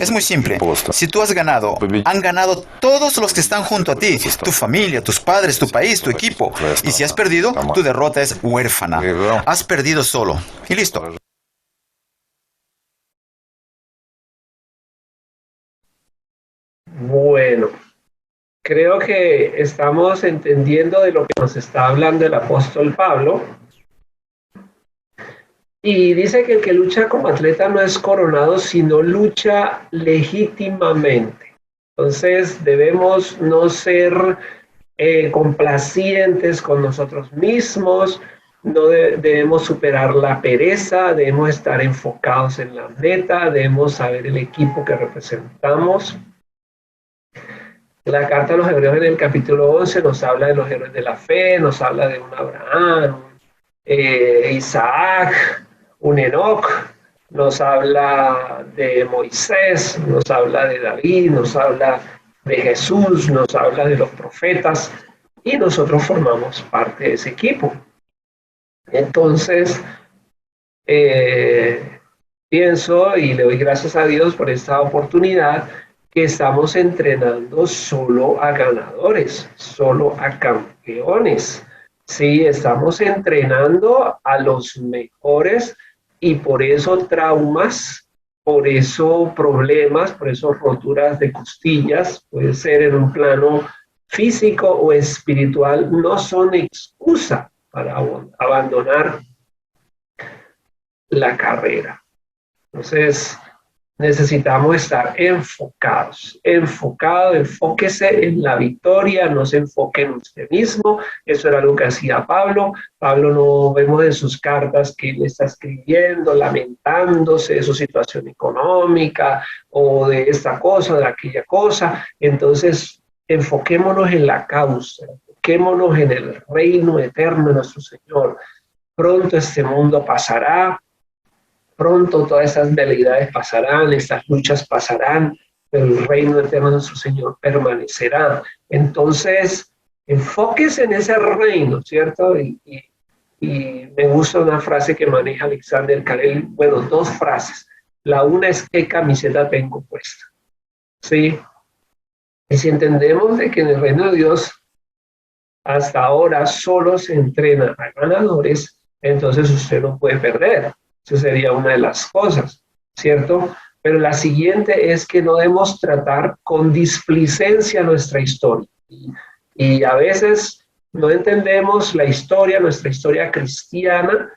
Es muy simple. Si tú has ganado, han ganado todos los que están junto a ti, tu familia, tus padres, tu país, tu equipo. Y si has perdido, tu derrota es huérfana. Has perdido solo. Y listo. Bueno, creo que estamos entendiendo de lo que nos está hablando el apóstol Pablo. Y dice que el que lucha como atleta no es coronado, sino lucha legítimamente. Entonces debemos no ser complacientes con nosotros mismos, no debemos superar la pereza, debemos estar enfocados en la meta, debemos saber el equipo que representamos. La carta a los Hebreos en el capítulo 11 nos habla de los héroes de la fe, nos habla de un Abraham, Isaac, un Enoc, nos habla de Moisés, nos habla de David, nos habla de Jesús, nos habla de los profetas. y nosotros formamos parte de ese equipo. Entonces, pienso y le doy gracias a Dios por esta oportunidad que estamos entrenando solo a ganadores, solo a campeones. Sí, estamos entrenando a los mejores y por eso traumas, por eso problemas, por eso roturas de costillas, puede ser en un plano físico o espiritual, no son excusa para abandonar la carrera. Entonces, necesitamos estar enfocados, enfóquese en la victoria, no se enfoque en usted mismo. Eso era lo que hacía Pablo. Pablo, no vemos en sus cartas que él está escribiendo, lamentándose de su situación económica o de esta cosa, de aquella cosa. Entonces, enfoquémonos en la causa, enfoquémonos en el reino eterno de nuestro Señor. Pronto este mundo pasará. Pronto todas estas veleidades pasarán, estas luchas pasarán, pero el reino eterno de nuestro Señor permanecerá. Entonces, enfóquese en ese reino, ¿cierto? Y me gusta una frase que maneja Alexander Carrel, bueno, dos frases. La una es: ¿qué camiseta tengo puesta? ¿Sí? Y si entendemos de que en el reino de Dios hasta ahora solo se entrena a ganadores, entonces usted no puede perder. Eso sería una de las cosas, ¿cierto? Pero la siguiente es que no debemos tratar con displicencia nuestra historia. Y a veces no entendemos la historia, nuestra historia cristiana,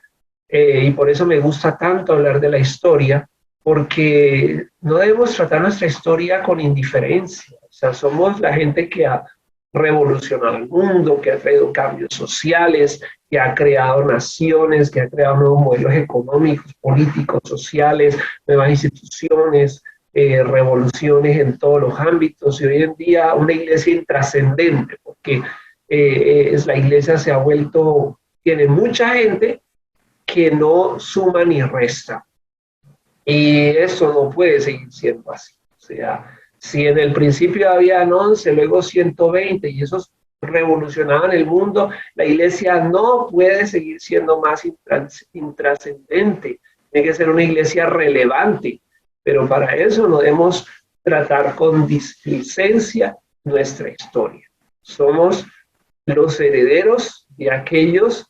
y por eso me gusta tanto hablar de la historia, porque no debemos tratar nuestra historia con indiferencia. O sea, somos la gente que ha revolucionado el mundo, que ha traído cambios sociales, que ha creado naciones, que ha creado nuevos modelos económicos, políticos, sociales, nuevas instituciones, revoluciones en todos los ámbitos, y hoy en día una iglesia intrascendente, porque la iglesia se ha vuelto, tiene mucha gente que no suma ni resta, y eso no puede seguir siendo así. O sea, si en el principio habían 11, luego 120, y esos revolucionaban el mundo, la iglesia no puede seguir siendo más intrascendente, tiene que ser una iglesia relevante, pero para eso no debemos tratar con displicencia nuestra historia. Somos los herederos de aquellos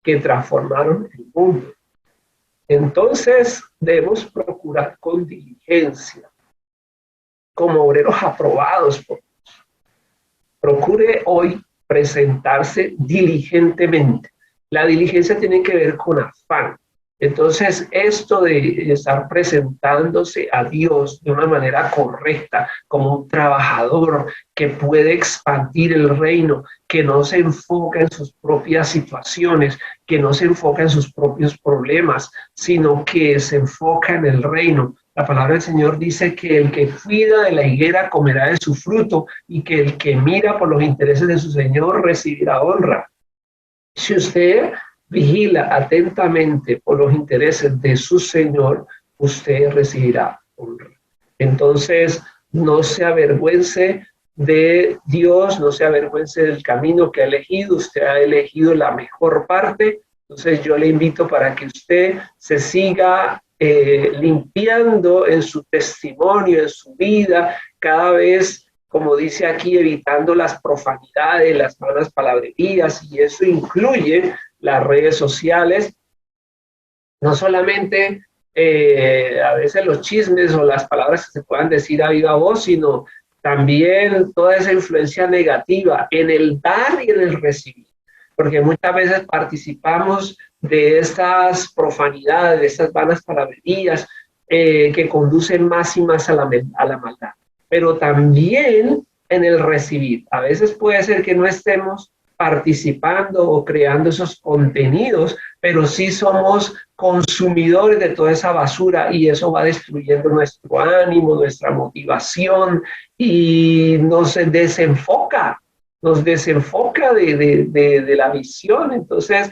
que transformaron el mundo. Entonces debemos procurar con diligencia, como obreros aprobados por Dios. Procure hoy presentarse diligentemente. La diligencia tiene que ver con afán. Entonces, esto de estar presentándose a Dios de una manera correcta, como un trabajador que puede expandir el reino, que no se enfoca en sus propias situaciones, que no se enfoca en sus propios problemas, sino que se enfoca en el reino. La palabra del Señor dice que el que cuida de la higuera comerá de su fruto, y que el que mira por los intereses de su Señor recibirá honra. Si usted vigila atentamente por los intereses de su Señor, usted recibirá honra. Entonces, no se avergüence de Dios, no se avergüence del camino que ha elegido. Usted ha elegido la mejor parte. Entonces, yo le invito para que usted se siga limpiando en su testimonio, en su vida, cada vez, como dice aquí, evitando las profanidades, las malas palabrerías, y eso incluye las redes sociales, no solamente a veces los chismes o las palabras que se puedan decir a viva voz, sino también toda esa influencia negativa en el dar y en el recibir, porque muchas veces participamos de estas profanidades, de estas vanas palabrerías que conducen más y más a la maldad, pero también en el recibir. A veces puede ser que no estemos participando o creando esos contenidos, pero sí somos consumidores de toda esa basura, y eso va destruyendo nuestro ánimo, nuestra motivación, y nos desenfoca de la visión. Entonces,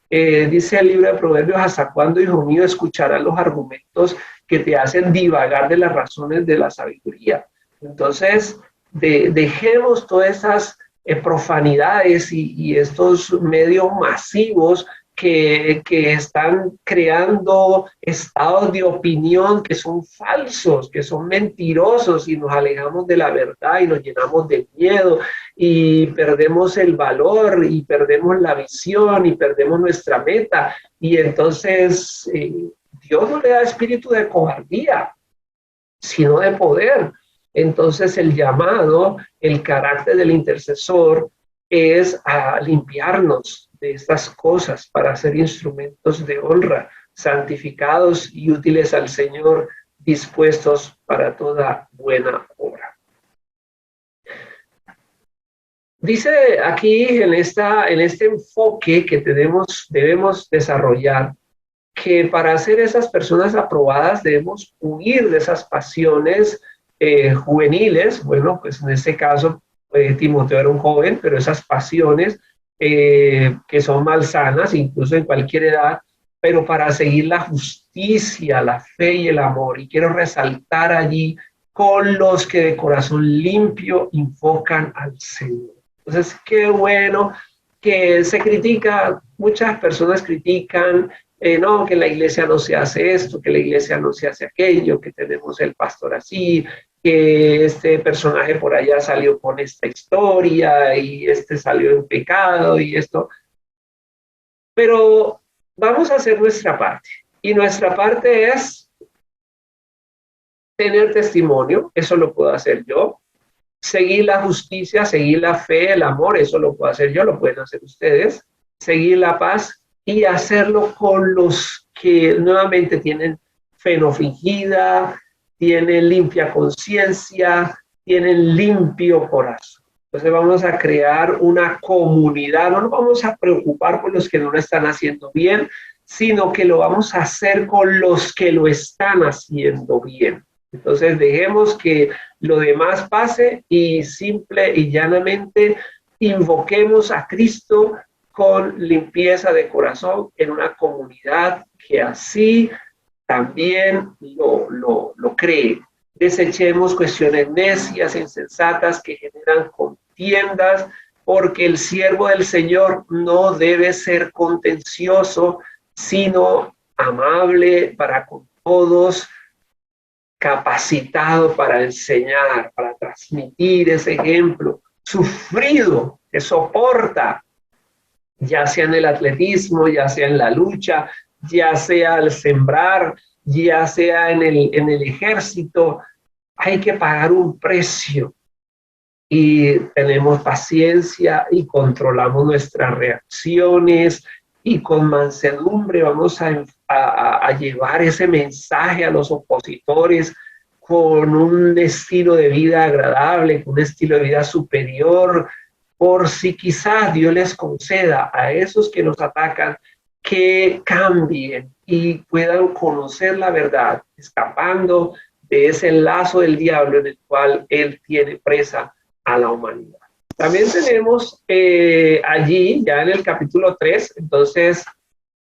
dice el libro de Proverbios: ¿hasta cuándo, hijo mío, escucharás los argumentos que te hacen divagar de las razones de la sabiduría? Entonces, dejemos todas esas profanidades y estos medios masivos que están creando estados de opinión que son falsos, que son mentirosos, y nos alejamos de la verdad y nos llenamos de miedo y perdemos el valor y perdemos la visión y perdemos nuestra meta. Y entonces Dios no le da espíritu de cobardía, sino de poder. Entonces el llamado, el carácter del intercesor es a limpiarnos de estas cosas para ser instrumentos de honra, santificados y útiles al Señor, dispuestos para toda buena obra. Dice aquí en este enfoque que debemos desarrollar, que para ser esas personas aprobadas debemos huir de esas pasiones juveniles. Bueno, pues en este caso Timoteo era un joven, pero esas pasiones que son malsanas, incluso en cualquier edad, pero para seguir la justicia, la fe y el amor. Y quiero resaltar allí con los que de corazón limpio invocan al Señor. Entonces, qué bueno que se critica, muchas personas critican, no, que la iglesia no se hace esto, que la iglesia no se hace aquello, que tenemos el pastor así, que este personaje por allá salió con esta historia y este salió en pecado y esto. Pero vamos a hacer nuestra parte. Y nuestra parte es tener testimonio, eso lo puedo hacer yo. Seguir la justicia, seguir la fe, el amor, eso lo puedo hacer yo, lo pueden hacer ustedes. Seguir la paz y hacerlo con los que nuevamente tienen fe no fingida, tienen limpia conciencia, tienen limpio corazón. Entonces vamos a crear una comunidad, no nos vamos a preocupar por los que no lo están haciendo bien, sino que lo vamos a hacer con los que lo están haciendo bien. Entonces dejemos que lo demás pase y simple y llanamente invoquemos a Cristo con limpieza de corazón en una comunidad que así también lo cree. Desechemos cuestiones necias, insensatas que generan contiendas, porque el siervo del Señor no debe ser contencioso, sino amable para con todos, capacitado para enseñar, para transmitir ese ejemplo, sufrido, que soporta, ya sea en el atletismo, ya sea en la lucha, ya sea al sembrar, ya sea en el ejército. Hay que pagar un precio y tenemos paciencia y controlamos nuestras reacciones y con mansedumbre vamos a llevar ese mensaje a los opositores con un estilo de vida agradable, con un estilo de vida superior, por si quizás Dios les conceda a esos que nos atacan que cambien y puedan conocer la verdad, escapando de ese lazo del diablo en el cual él tiene presa a la humanidad. También tenemos allí, ya en el capítulo 3, entonces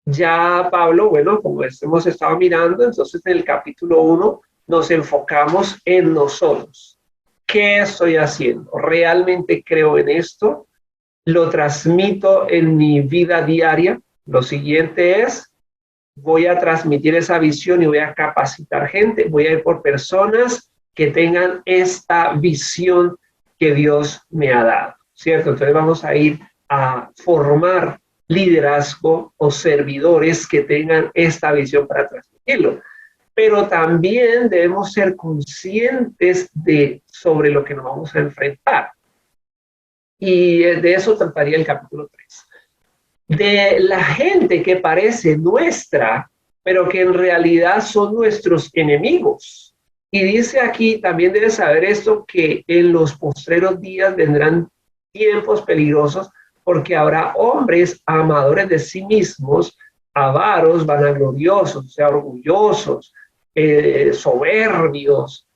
ya Pablo, bueno, como hemos estado mirando, entonces en el capítulo 1 nos enfocamos en nosotros. ¿Qué estoy haciendo? ¿Realmente creo en esto? ¿Lo transmito en mi vida diaria? Lo siguiente es, voy a transmitir esa visión y voy a capacitar gente. Voy a ir por personas que tengan esta visión que Dios me ha dado, ¿cierto? Entonces vamos a ir a formar liderazgo o servidores que tengan esta visión para transmitirlo. Pero también debemos ser conscientes sobre lo que nos vamos a enfrentar. Y de eso trataría el capítulo 3. De la gente que parece nuestra, pero que en realidad son nuestros enemigos. Y dice aquí, también debes saber esto, que en los postreros días vendrán tiempos peligrosos, porque habrá hombres amadores de sí mismos, avaros, vanagloriosos, o sea, orgullosos, soberbios,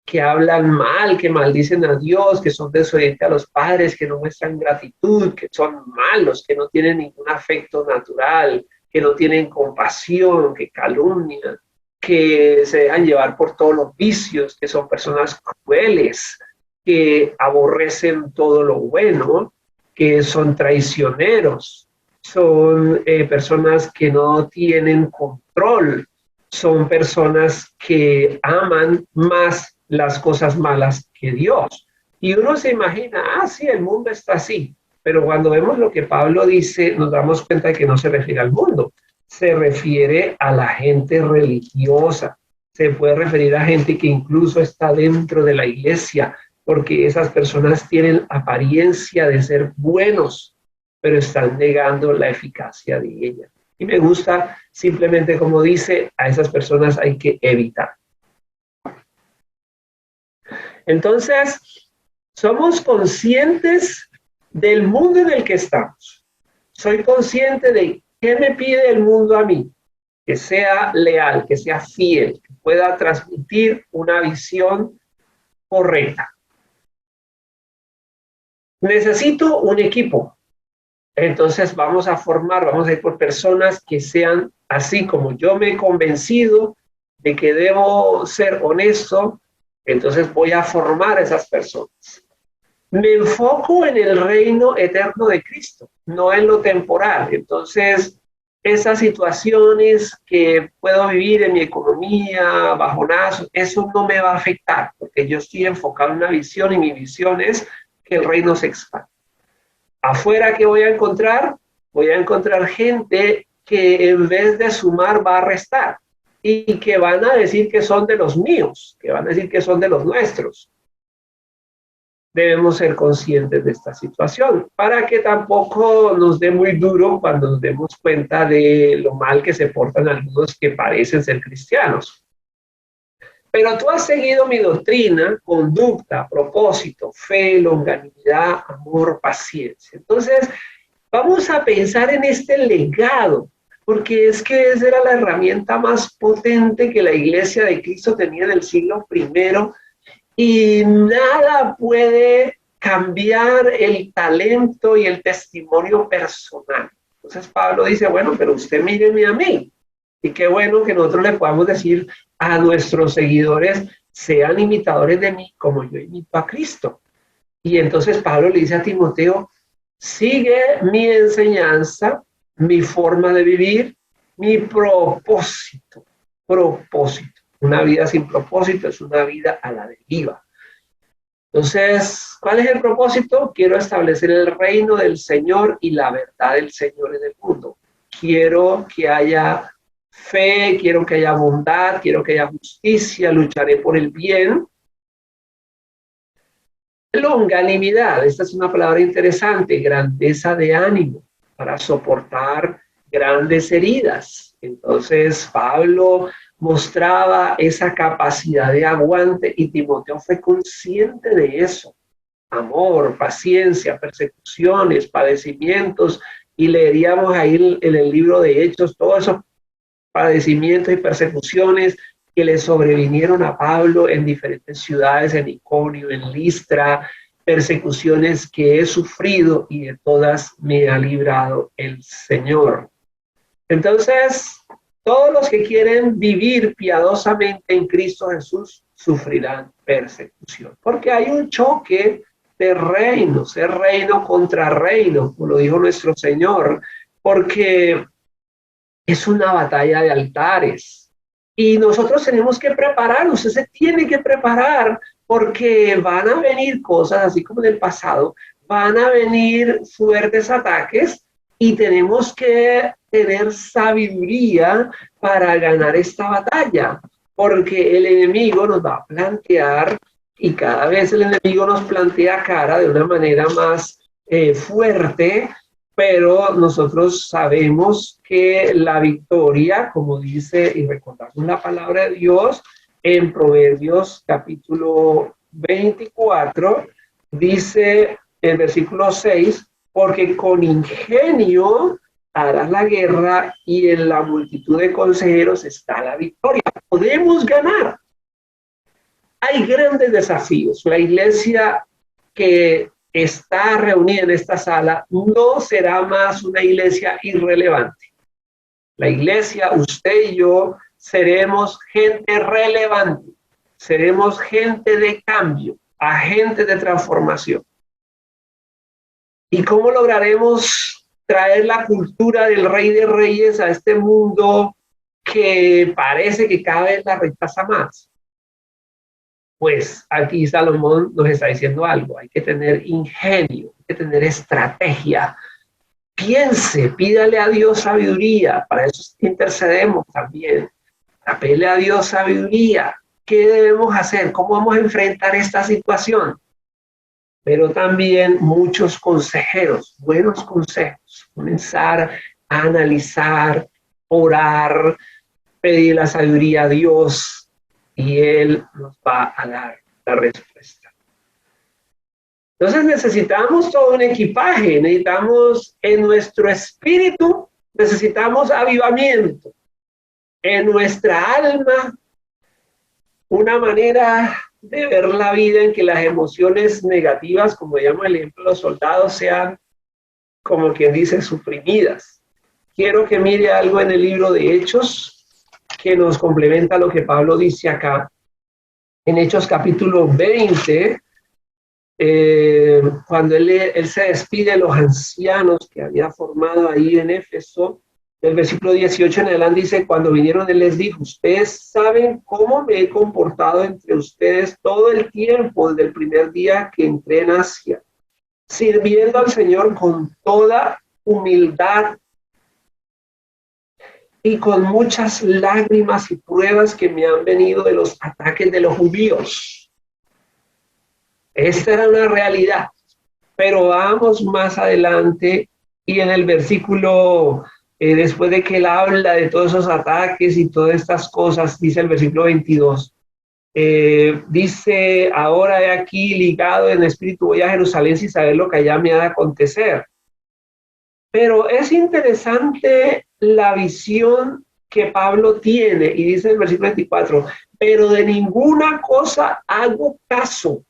que hablan mal, que maldicen a Dios, que son desobedientes a los padres, que no muestran gratitud, que son malos, que no tienen ningún afecto natural, que no tienen compasión, que calumnian, que se dejan llevar por todos los vicios, que son personas crueles, que aborrecen todo lo bueno, que son traicioneros, son personas que no tienen control, son personas que aman más las cosas malas que Dios. Y uno se imagina, sí, el mundo está así. Pero cuando vemos lo que Pablo dice, nos damos cuenta de que no se refiere al mundo, se refiere a la gente religiosa, se puede referir a gente que incluso está dentro de la iglesia, porque esas personas tienen apariencia de ser buenos, pero están negando la eficacia de ella. Y me gusta simplemente como dice, a esas personas hay que evitar. Entonces, somos conscientes del mundo en el que estamos. Soy consciente de qué me pide el mundo a mí, que sea leal, que sea fiel, que pueda transmitir una visión correcta. Necesito un equipo. Entonces vamos a ir por personas que sean así como yo me he convencido de que debo ser honesto, entonces voy a formar a esas personas. Me enfoco en el reino eterno de Cristo, no en lo temporal. Entonces, esas situaciones que puedo vivir en mi economía, bajonazo, eso no me va a afectar, porque yo estoy enfocado en una visión y mi visión es que el reino se expanda. Afuera, ¿qué voy a encontrar? Voy a encontrar gente que en vez de sumar va a restar y que van a decir que son de los míos, que van a decir que son de los nuestros. Debemos ser conscientes de esta situación para que tampoco nos dé muy duro cuando nos demos cuenta de lo mal que se portan algunos que parecen ser cristianos. Pero tú has seguido mi doctrina, conducta, propósito, fe, longanimidad, amor, paciencia. Entonces, vamos a pensar en este legado, porque es que esa era la herramienta más potente que la iglesia de Cristo tenía en el siglo I, y nada puede cambiar el talento y el testimonio personal. Entonces Pablo dice, bueno, pero usted míreme a mí. Y qué bueno que nosotros le podamos decir a nuestros seguidores, sean imitadores de mí como yo imito a Cristo. Y entonces Pablo le dice a Timoteo, sigue mi enseñanza, mi forma de vivir, mi propósito. Una vida sin propósito es una vida a la deriva. Entonces, ¿cuál es el propósito? Quiero establecer el reino del Señor y la verdad del Señor en el mundo. Quiero que haya fe, quiero que haya bondad, quiero que haya justicia, lucharé por el bien. Longanimidad, esta es una palabra interesante, grandeza de ánimo para soportar grandes heridas. Entonces, Pablo mostraba esa capacidad de aguante y Timoteo fue consciente de eso. Amor, paciencia, persecuciones, padecimientos, y leeríamos ahí en el libro de Hechos todos esos padecimientos y persecuciones que le sobrevinieron a Pablo en diferentes ciudades, en Iconio, en Listra, persecuciones que he sufrido y de todas me ha librado el Señor. Entonces, todos los que quieren vivir piadosamente en Cristo Jesús sufrirán persecución, porque hay un choque de reinos, es reino contra reino, como lo dijo nuestro Señor, porque es una batalla de altares y nosotros tenemos que prepararnos, usted se tiene que preparar porque van a venir cosas así como en el pasado, van a venir fuertes ataques y tenemos que tener sabiduría para ganar esta batalla, porque el enemigo nos va a plantear y cada vez el enemigo nos plantea cara de una manera más fuerte, pero nosotros sabemos que la victoria, como dice y recordamos la palabra de Dios en Proverbios capítulo 24, dice el versículo 6, porque con ingenio harás la guerra y en la multitud de consejeros está la victoria. Podemos ganar. Hay grandes desafíos. La iglesia que está reunida en esta sala no será más una iglesia irrelevante. La iglesia, usted y yo, seremos gente relevante, seremos gente de cambio. agentes de transformación. ¿Y cómo lograremos traer la cultura del Rey de Reyes a este mundo que parece que cada vez la rechaza más? Pues aquí Salomón nos está diciendo algo. Hay que tener ingenio, hay que tener estrategia. Piense, pídale a Dios sabiduría. Para eso intercedemos también. Apele a Dios sabiduría. ¿Qué debemos hacer? ¿Cómo vamos a enfrentar esta situación? Pero también muchos consejeros, buenos consejos. Comenzar a analizar, orar, pedir la sabiduría a Dios y Él nos va a dar la respuesta. Entonces necesitamos todo un equipaje, necesitamos en nuestro espíritu, necesitamos avivamiento. En nuestra alma, una manera de ver la vida en que las emociones negativas, como llama el ejemplo de los soldados, sean, como quien dice, suprimidas. Quiero que mire algo en el libro de Hechos que nos complementa lo que Pablo dice acá. En Hechos capítulo 20, cuando él se despide de los ancianos que había formado ahí en Éfeso, del versículo 18 en adelante dice, cuando vinieron él les dijo, ustedes saben cómo me he comportado entre ustedes todo el tiempo desde el primer día que entré en Asia, sirviendo al Señor con toda humildad y con muchas lágrimas y pruebas que me han venido de los ataques de los judíos. Esta era una realidad, pero vamos más adelante y en el versículo, después de que él habla de todos esos ataques y todas estas cosas, dice el versículo 22, dice, ahora he aquí ligado en espíritu, voy a Jerusalén sin saber lo que allá me ha de acontecer. Pero es interesante la visión que Pablo tiene, y dice en el versículo 24, pero de ninguna cosa hago caso. O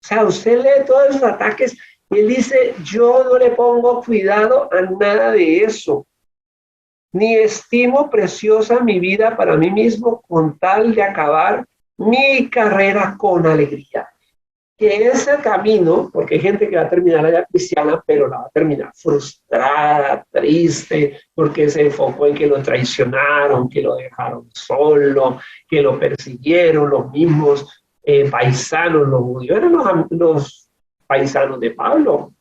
sea, usted lee todos esos ataques y él dice, yo no le pongo cuidado a nada de eso, ni estimo preciosa mi vida para mí mismo con tal de acabar mi carrera con alegría. Que ese camino, porque hay gente que va a terminar allá cristiana, pero la va a terminar frustrada, triste, porque se enfocó en que lo traicionaron, que lo dejaron solo, que lo persiguieron los mismos paisanos, los judíos, eran los paisanos de Pablo,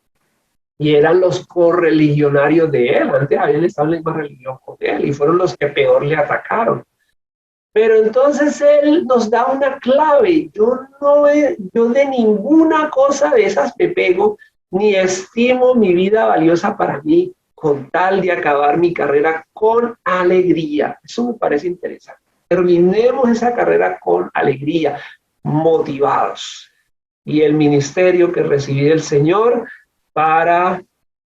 y eran los correligionarios de él. Antes habían estado en la misma religión con él, y fueron los que peor le atacaron. Pero entonces él nos da una clave. Yo de ninguna cosa de esas me pego, ni estimo mi vida valiosa para mí, con tal de acabar mi carrera con alegría. Eso me parece interesante. Terminemos esa carrera con alegría, motivados. Y el ministerio que recibí del Señor para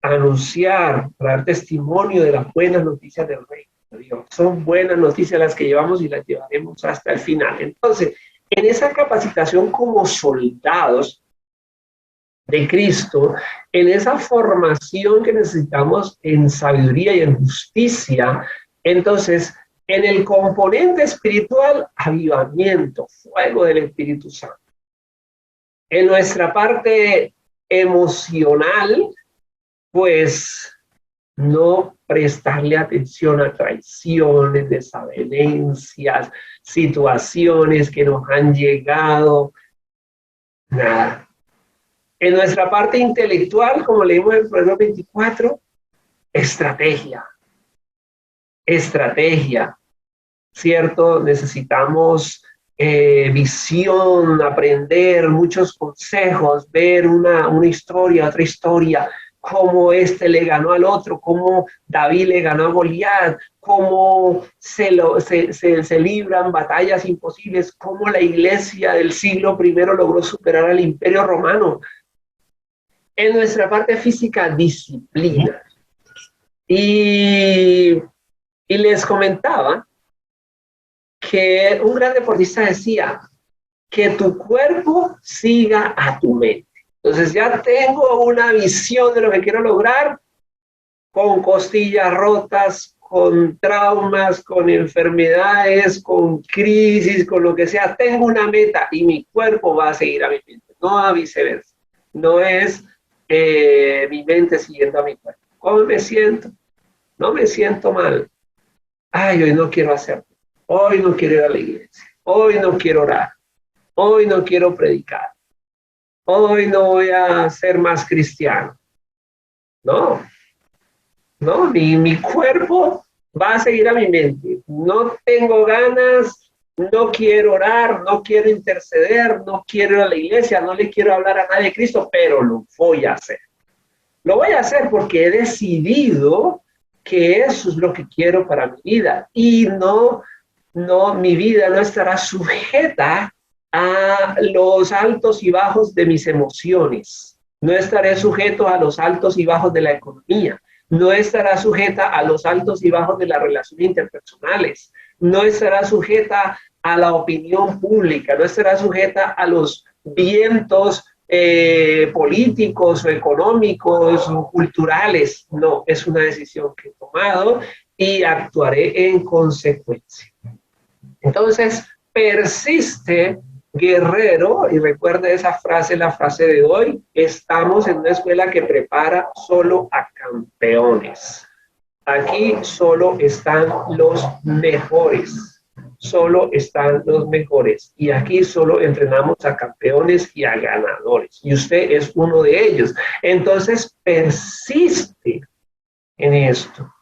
anunciar, para dar testimonio de las buenas noticias del Rey. Dios. Son buenas noticias las que llevamos y las llevaremos hasta el final. Entonces, en esa capacitación como soldados de Cristo, en esa formación que necesitamos en sabiduría y en justicia, entonces, en el componente espiritual, avivamiento, fuego del Espíritu Santo. En nuestra parte emocional, pues, no prestarle atención a traiciones, desavenencias, situaciones que nos han llegado, nada. En nuestra parte intelectual, como leímos en el Proverbio 24, estrategia, ¿cierto? Necesitamos visión, aprender muchos consejos, ver una historia, otra historia, cómo este le ganó al otro, cómo David le ganó a Goliat, cómo se libran batallas imposibles, cómo la iglesia del siglo I logró superar al Imperio Romano. En nuestra parte física, disciplina. Y les comentaba que un gran deportista decía que tu cuerpo siga a tu mente. Entonces ya tengo una visión de lo que quiero lograr, con costillas rotas, con traumas, con enfermedades, con crisis, con lo que sea. Tengo una meta y mi cuerpo va a seguir a mi mente, no a viceversa. No es mi mente siguiendo a mi cuerpo. ¿Cómo me siento? No me siento mal. Ay, hoy no quiero hacerlo. Hoy no quiero ir a la iglesia. Hoy no quiero orar. Hoy no quiero predicar. Hoy no voy a ser más cristiano. No, mi cuerpo va a seguir a mi mente. No tengo ganas, no quiero orar, no quiero interceder, no quiero ir a la iglesia, no le quiero hablar a nadie de Cristo, pero lo voy a hacer. Lo voy a hacer porque he decidido que eso es lo que quiero para mi vida. Y mi vida no estará sujeta a los altos y bajos de mis emociones. No estaré sujeto a los altos y bajos de la economía. No estará sujeta a los altos y bajos de las relaciones interpersonales. No estará sujeta a la opinión pública. No estará sujeta a los vientos políticos o económicos o culturales. No, es una decisión que he tomado y actuaré en consecuencia. Entonces, persiste, guerrero, y recuerda esa frase, la frase de hoy: estamos en una escuela que prepara solo a campeones. Aquí solo están los mejores, solo están los mejores, y aquí solo entrenamos a campeones y a ganadores, y usted es uno de ellos. Entonces, persiste en esto.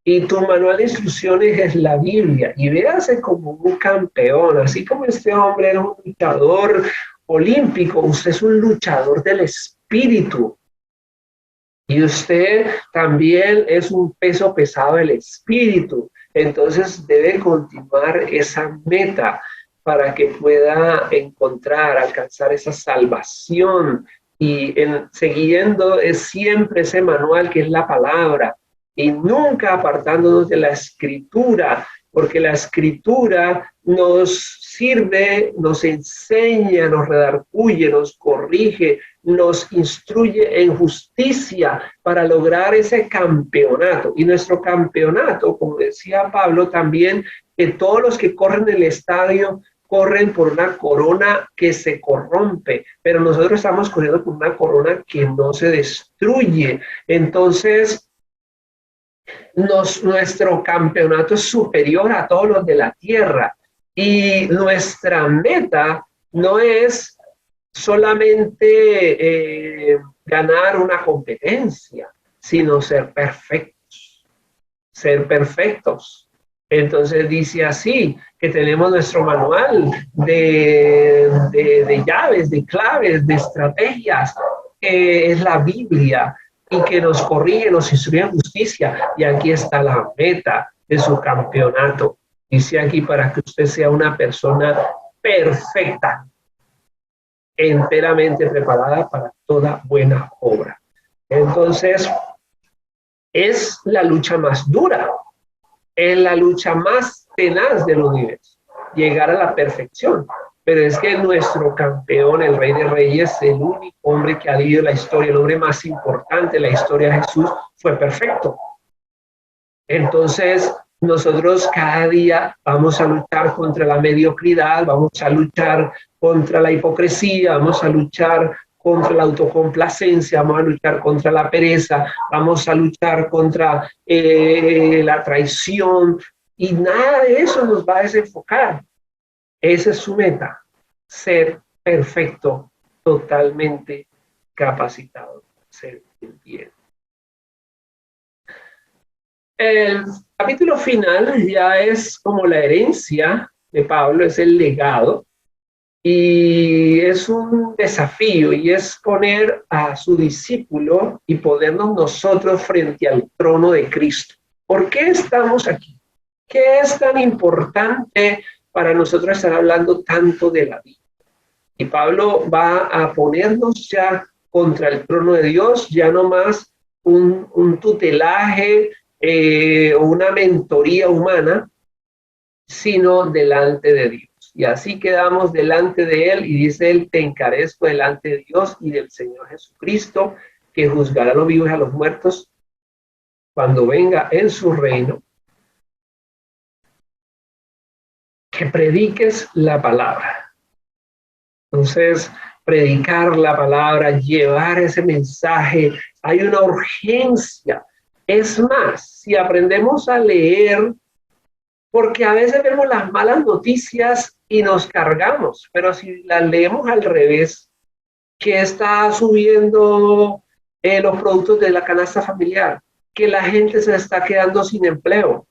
Y tu manual de instrucciones es la Biblia. Y véase como un campeón. Así como este hombre era un luchador olímpico, usted es un luchador del espíritu. Y usted también es un peso pesado del espíritu. Entonces debe continuar esa meta para que pueda alcanzar esa salvación. Y siguiendo siempre ese manual que es la palabra. Y nunca apartándonos de la escritura, porque la escritura nos sirve, nos enseña, nos redarguye, nos corrige, nos instruye en justicia para lograr ese campeonato. Y nuestro campeonato, como decía Pablo también, que todos los que corren el estadio corren por una corona que se corrompe, pero nosotros estamos corriendo por una corona que no se destruye. Entonces, nuestro campeonato es superior a todos los de la tierra, y nuestra meta no es solamente ganar una competencia, sino ser perfectos. Entonces dice así, que tenemos nuestro manual de llaves, de claves, de estrategias, que es la Biblia, y que nos corrige, nos instruye en justicia. Y aquí está la meta de su campeonato. Dice aquí: para que usted sea una persona perfecta, enteramente preparada para toda buena obra. Entonces, es la lucha más dura, es la lucha más tenaz del universo, llegar a la perfección. Pero es que nuestro campeón, el Rey de Reyes, el único hombre que ha vivido la historia, el hombre más importante de la historia de Jesús, fue perfecto. Entonces, nosotros cada día vamos a luchar contra la mediocridad, vamos a luchar contra la hipocresía, vamos a luchar contra la autocomplacencia, vamos a luchar contra la pereza, vamos a luchar contra la traición, y nada de eso nos va a desenfocar. Esa es su meta: ser perfecto, totalmente capacitado, ser el bien. El capítulo final ya es como la herencia de Pablo, es el legado, y es un desafío, y es poner a su discípulo y ponernos nosotros frente al trono de Cristo. ¿Por qué estamos aquí? ¿Qué es tan importante para nosotros estar hablando tanto de la vida? Y Pablo va a ponernos ya contra el trono de Dios, ya no más un tutelaje o una mentoría humana, sino delante de Dios. Y así quedamos delante de Él, y dice Él: te encarezco delante de Dios y del Señor Jesucristo, que juzgará a los vivos y a los muertos cuando venga en su reino. que prediques la palabra. Entonces, predicar la palabra, llevar ese mensaje, hay una urgencia. Es más, si aprendemos a leer, porque a veces vemos las malas noticias y nos cargamos, pero si las leemos al revés, que está subiendo los productos de la canasta familiar, que la gente se está quedando sin empleo,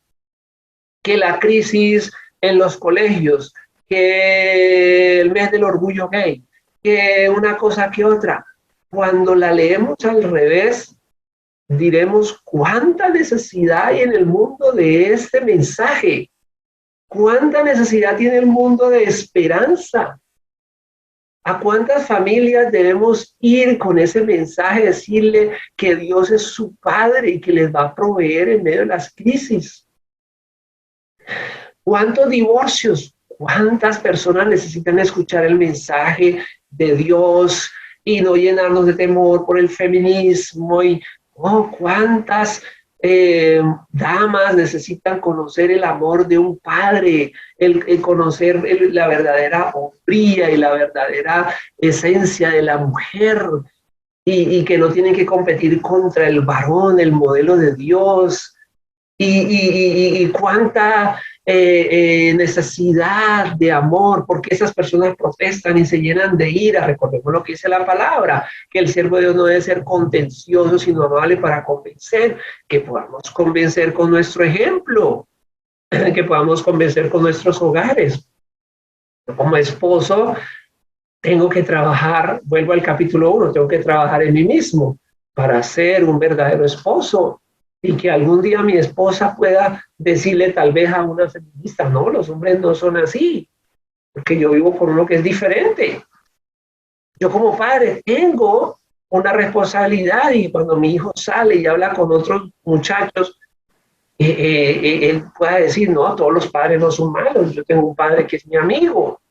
que la crisis en los colegios, que el mes del orgullo gay, que una cosa que otra. Cuando la leemos al revés, diremos cuánta necesidad hay en el mundo de este mensaje, cuánta necesidad tiene el mundo de esperanza. ¿A cuántas familias debemos ir con ese mensaje, decirle que Dios es su Padre y que les va a proveer en medio de las crisis? ¿Cuántos divorcios? ¿Cuántas personas necesitan escuchar el mensaje de Dios y no llenarnos de temor por el feminismo? Y cuántas damas necesitan conocer el amor de un padre, el conocer la verdadera hombría y la verdadera esencia de la mujer, y que no tienen que competir contra el varón, el modelo de Dios, y cuánta necesidad de amor, porque esas personas protestan y se llenan de ira. Recordemos lo que dice la palabra, que el siervo de Dios no debe ser contencioso, sino amable para convencer, que podamos convencer con nuestro ejemplo, que podamos convencer con nuestros hogares. Como esposo, tengo que trabajar, vuelvo al capítulo 1, tengo que trabajar en mí mismo para ser un verdadero esposo. Y que algún día mi esposa pueda decirle tal vez a una feminista, no, los hombres no son así, porque yo vivo con uno que es diferente. Yo como padre tengo una responsabilidad, y cuando mi hijo sale y habla con otros muchachos, él pueda decir, no, todos los padres no son malos, yo tengo un padre que es mi amigo.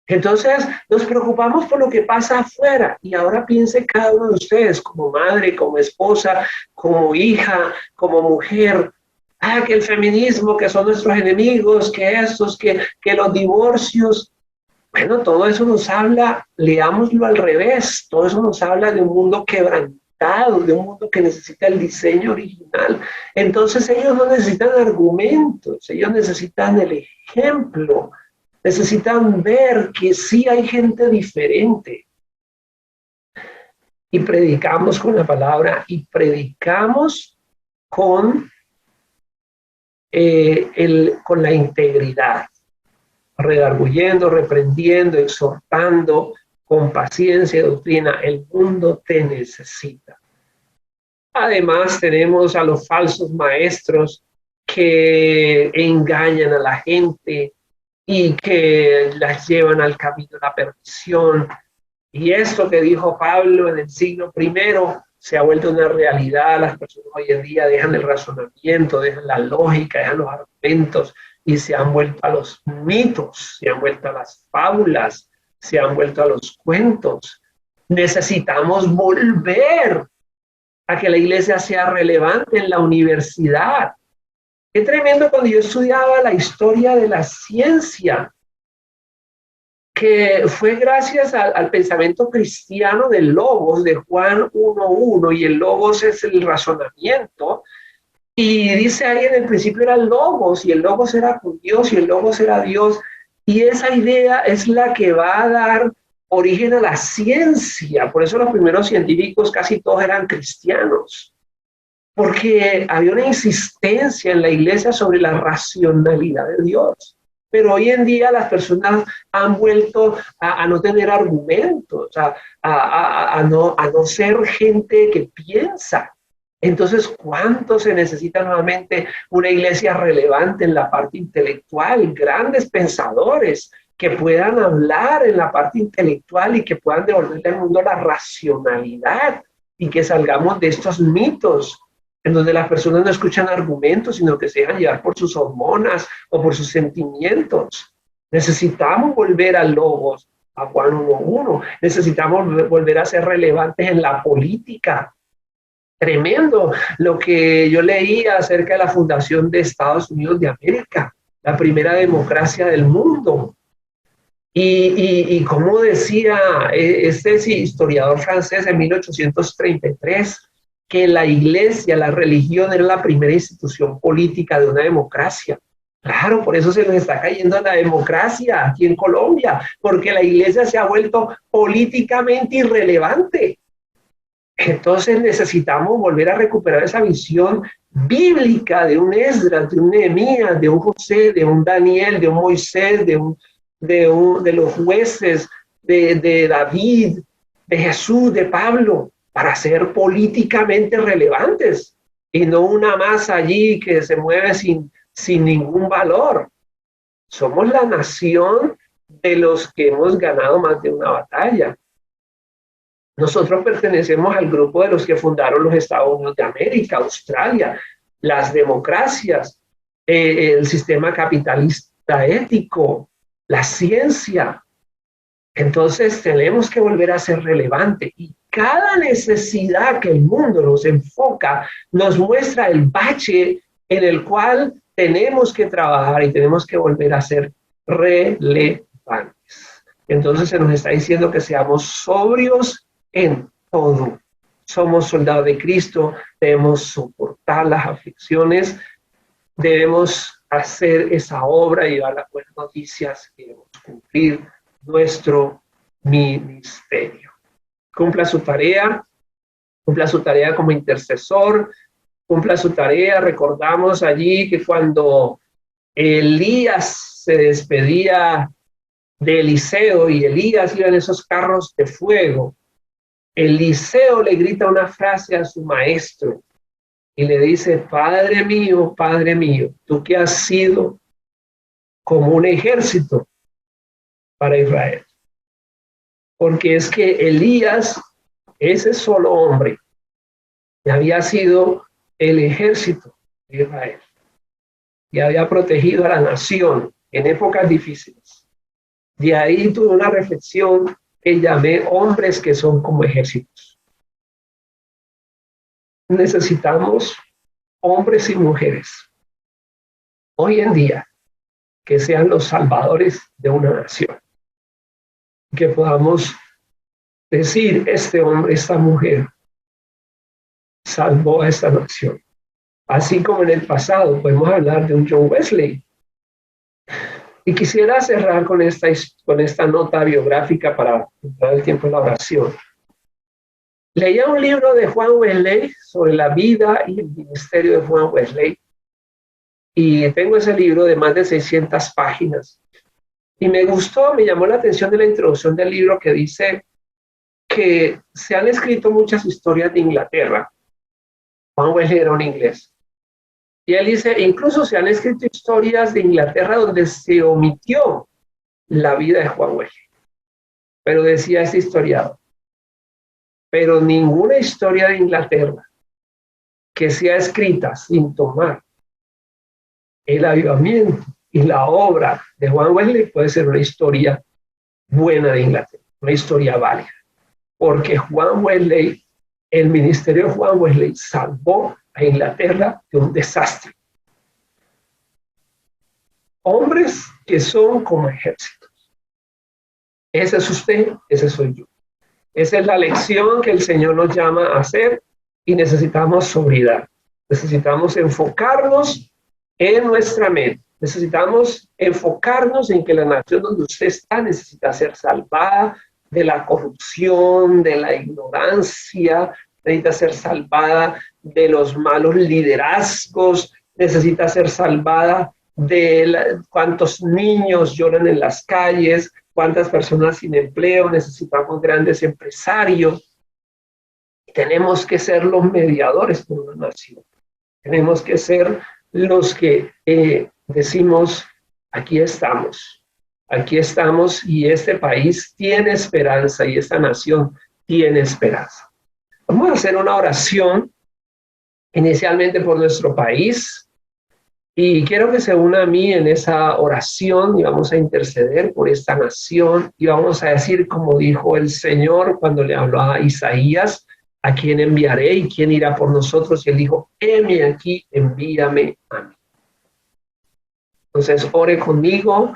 Entonces nos preocupamos por lo que pasa afuera, y ahora piense cada uno de ustedes como madre, como esposa, como hija, como mujer. Que el feminismo, que son nuestros enemigos, que estos, que los divorcios. Bueno, todo eso nos habla, leámoslo al revés, todo eso nos habla de un mundo quebrantado, de un mundo que necesita el diseño original. Entonces ellos no necesitan argumentos, ellos necesitan el ejemplo. Necesitan ver que sí hay gente diferente. Y predicamos con la palabra, y predicamos con la integridad, redarguyendo, reprendiendo, exhortando, con paciencia y doctrina. El mundo te necesita. Además, tenemos a los falsos maestros que engañan a la gente y que las llevan al camino de la perdición. Y esto que dijo Pablo en el siglo I se ha vuelto una realidad. Las personas hoy en día dejan el razonamiento, dejan la lógica, dejan los argumentos y se han vuelto a los mitos, se han vuelto a las fábulas, se han vuelto a los cuentos. Necesitamos volver a que la iglesia sea relevante en la universidad. Qué tremendo cuando yo estudiaba la historia de la ciencia, que fue gracias al pensamiento cristiano del Logos, de Juan 1:1, y el Logos es el razonamiento, y dice ahí en el principio era el Logos, y el Logos era con Dios, y el Logos era Dios, y esa idea es la que va a dar origen a la ciencia. Por eso los primeros científicos casi todos eran cristianos, porque había una insistencia en la iglesia sobre la racionalidad de Dios. Pero hoy en día las personas han vuelto a no tener argumentos, a no ser gente que piensa. Entonces, ¿cuánto se necesita nuevamente una iglesia relevante en la parte intelectual? Grandes pensadores que puedan hablar en la parte intelectual y que puedan devolverle al mundo la racionalidad, y que salgamos de estos mitos en donde las personas no escuchan argumentos, sino que se dejan llevar por sus hormonas o por sus sentimientos. Necesitamos volver al Logos, a Juan 1:1. Necesitamos volver a ser relevantes en la política. Tremendo lo que yo leía acerca de la fundación de Estados Unidos de América. la primera democracia del mundo. Y como decía este historiador francés en 1833, que la iglesia, la religión era la primera institución política de una democracia. Claro, por eso se nos está cayendo la democracia aquí en Colombia, porque la iglesia se ha vuelto políticamente irrelevante. Entonces necesitamos volver a recuperar esa visión bíblica de un Esdras, de un Nehemías, de un José, de un Daniel, de un Moisés, de los jueces, de David, de Jesús, de Pablo, para ser políticamente relevantes y no una masa allí que se mueve sin ningún valor. Somos la nación de los que hemos ganado más de una batalla. Nosotros pertenecemos al grupo de los que fundaron los Estados Unidos de América, Australia, las democracias, el sistema capitalista ético, la ciencia. Entonces tenemos que volver a ser relevante, y cada necesidad que el mundo nos enfoca nos muestra el bache en el cual tenemos que trabajar y tenemos que volver a ser relevantes. Entonces se nos está diciendo que seamos sobrios en todo. Somos soldados de Cristo, debemos soportar las aflicciones, debemos hacer esa obra y dar las buenas noticias, debemos cumplir nuestro ministerio. Cumpla su tarea como intercesor, cumpla su tarea. Recordamos allí que cuando Elías se despedía de Eliseo y Elías iba en esos carros de fuego, Eliseo le grita una frase a su maestro y le dice: Padre mío, tú que has sido como un ejército para Israel. Porque es que Elías, ese solo hombre, había sido el ejército de Israel y había protegido a la nación en épocas difíciles. De ahí tuve una reflexión que llamé hombres que son como ejércitos. Necesitamos hombres y mujeres hoy en día que sean los salvadores de una nación. Que podamos decir: este hombre, esta mujer salvó a esta nación. Así como en el pasado podemos hablar de un John Wesley. Y quisiera cerrar con esta nota biográfica para entrar el tiempo en la oración. Leía un libro de Juan Wesley sobre la vida y el ministerio de Juan Wesley. Y tengo ese libro de más de 600 páginas. Y me gustó, me llamó la atención de la introducción del libro, que dice que se han escrito muchas historias de Inglaterra. Juan Wesley era un inglés. Y él dice: incluso se han escrito historias de Inglaterra donde se omitió la vida de Juan Wesley. Pero decía este historiador: pero ninguna historia de Inglaterra que sea escrita sin tomar el avivamiento y la obra de Juan Wesley puede ser una historia buena de Inglaterra, una historia válida. Porque Juan Wesley, el ministerio de Juan Wesley, salvó a Inglaterra de un desastre. Hombres que son como ejércitos. Ese es usted, ese soy yo. Esa es la lección que el Señor nos llama a hacer, y necesitamos sobriedad. Necesitamos enfocarnos en nuestra mente. Necesitamos enfocarnos en que la nación donde usted está necesita ser salvada de la corrupción, de la ignorancia, necesita ser salvada de los malos liderazgos, necesita ser salvada de cuántos niños lloran en las calles, cuántas personas sin empleo. Necesitamos grandes empresarios. Tenemos que ser los mediadores por una nación. Tenemos que ser los que decimos: aquí estamos y este país tiene esperanza y esta nación tiene esperanza. Vamos a hacer una oración inicialmente por nuestro país, y quiero que se una a mí en esa oración, y vamos a interceder por esta nación, y vamos a decir como dijo el Señor cuando le habló a Isaías: ¿a quién enviaré y quién irá por nosotros? Y él dijo: heme aquí, envíame a mí. Entonces, ore conmigo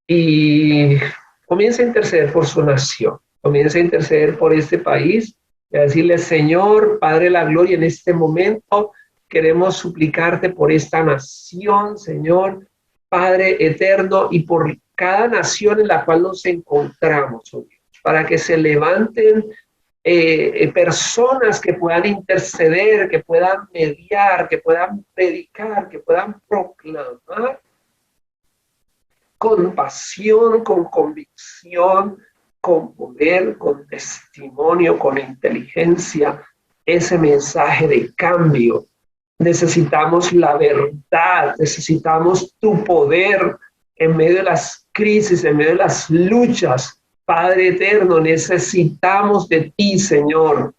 y comience a interceder por su nación. Comience a interceder por este país y a decirle, Señor, Padre de la Gloria, en este momento queremos suplicarte por esta nación, Señor, Padre eterno, y por cada nación en la cual nos encontramos, oh Dios, para que se levanten personas que puedan interceder, que puedan mediar, que puedan predicar, que puedan proclamar con pasión, con convicción, con poder, con testimonio, con inteligencia, ese mensaje de cambio. Necesitamos la verdad, necesitamos tu poder en medio de las crisis, en medio de las luchas. Padre eterno, necesitamos de ti, Señor.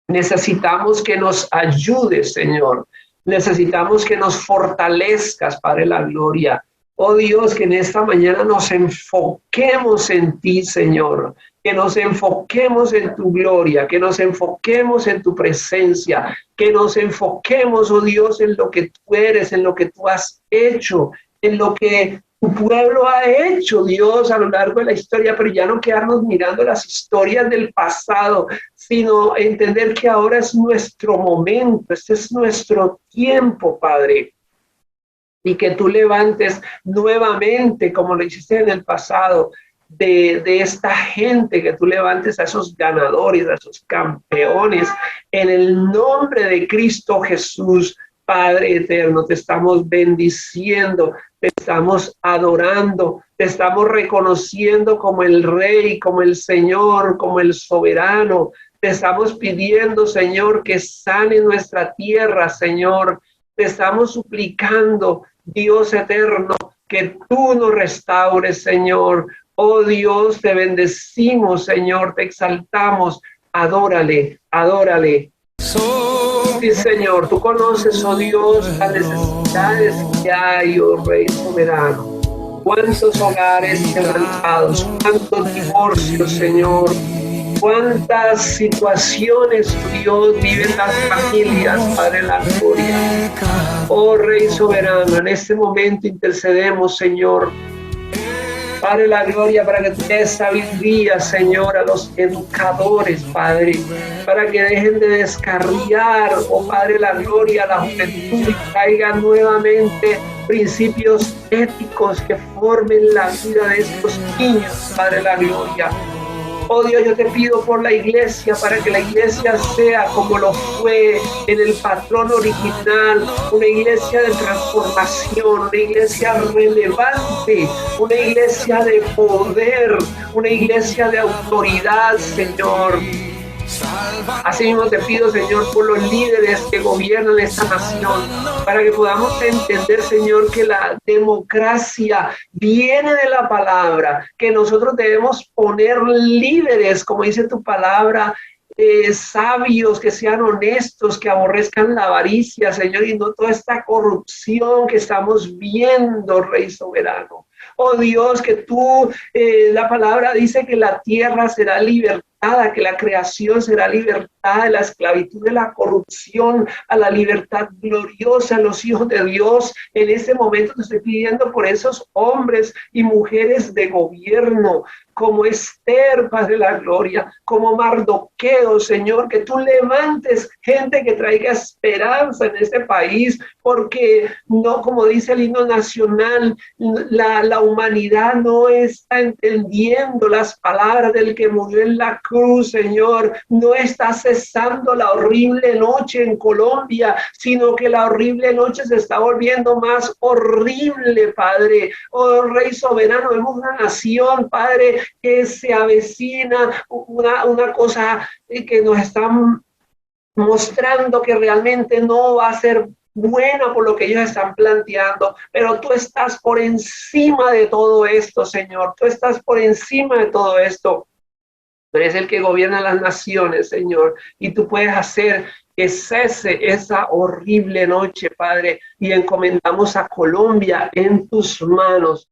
Necesitamos que nos ayudes, Señor. Necesitamos que nos fortalezcas, Padre de la Gloria. Oh Dios, que en esta mañana nos enfoquemos en ti, Señor. Que nos enfoquemos en tu gloria, que nos enfoquemos en tu presencia, que nos enfoquemos, oh Dios, en lo que tú eres, en lo que tú has hecho, en lo que tu pueblo ha hecho, Dios, a lo largo de la historia, pero ya no quedarnos mirando las historias del pasado, sino entender que ahora es nuestro momento, este es nuestro tiempo, Padre. Y que tú levantes nuevamente, como lo hiciste en el pasado, de esta gente, que tú levantes a esos ganadores, a esos campeones, en el nombre de Cristo Jesús. Padre eterno, te estamos bendiciendo, te estamos adorando, te estamos reconociendo como el Rey, como el Señor, como el soberano. Te estamos pidiendo, Señor, que sane nuestra tierra, Señor. Te estamos suplicando, Dios eterno, que tú nos restaures, Señor. Oh Dios, te bendecimos, Señor, te exaltamos. Adórale, adórale. Sí, Señor, tú conoces, oh Dios, las necesidades que hay, oh Rey soberano. Cuántos hogares quebrantados, cuántos divorcios, Señor. Cuántas situaciones, oh Dios, viven las familias, Padre de la Gloria. Oh Rey soberano, en este momento intercedemos, Señor. Padre de la Gloria, para que tú des sabiduría, Señor, a los educadores, Padre, para que dejen de descarriar, oh Padre de la Gloria, a la juventud y traigan nuevamente principios éticos que formen la vida de estos niños, Padre de la Gloria. Oh Dios, yo te pido por la iglesia, para que la iglesia sea como lo fue en el patrón original, una iglesia de transformación, una iglesia relevante, una iglesia de poder, una iglesia de autoridad, Señor. Así mismo te pido, Señor, por los líderes que gobiernan esta nación, para que podamos entender, Señor, que la democracia viene de la palabra, que nosotros debemos poner líderes, como dice tu palabra, sabios, que sean honestos, que aborrezcan la avaricia, Señor, y no toda esta corrupción que estamos viendo, Rey soberano. Oh Dios, que tú, la palabra dice que la tierra será libertada, que la creación será libertada de la esclavitud, de la corrupción, a la libertad gloriosa, los hijos de Dios. En este momento te estoy pidiendo por esos hombres y mujeres de gobierno, como Esther, Padre de la Gloria, como Mardoqueo, Señor, que tú levantes gente que traiga esperanza en este país, porque no, como dice el himno nacional, la humanidad no está entendiendo las palabras del que murió en la cruz, Señor. No está cesando la horrible noche en Colombia, sino que la horrible noche se está volviendo más horrible, Padre. Oh Rey soberano, vemos una nación, Padre, que se avecina una cosa que nos están mostrando que realmente no va a ser buena por lo que ellos están planteando, pero tú estás por encima de todo esto, Señor. Tú estás por encima de todo esto. Tú eres el que gobierna las naciones, Señor, y tú puedes hacer que cese esa horrible noche, Padre, y encomendamos a Colombia en tus manos.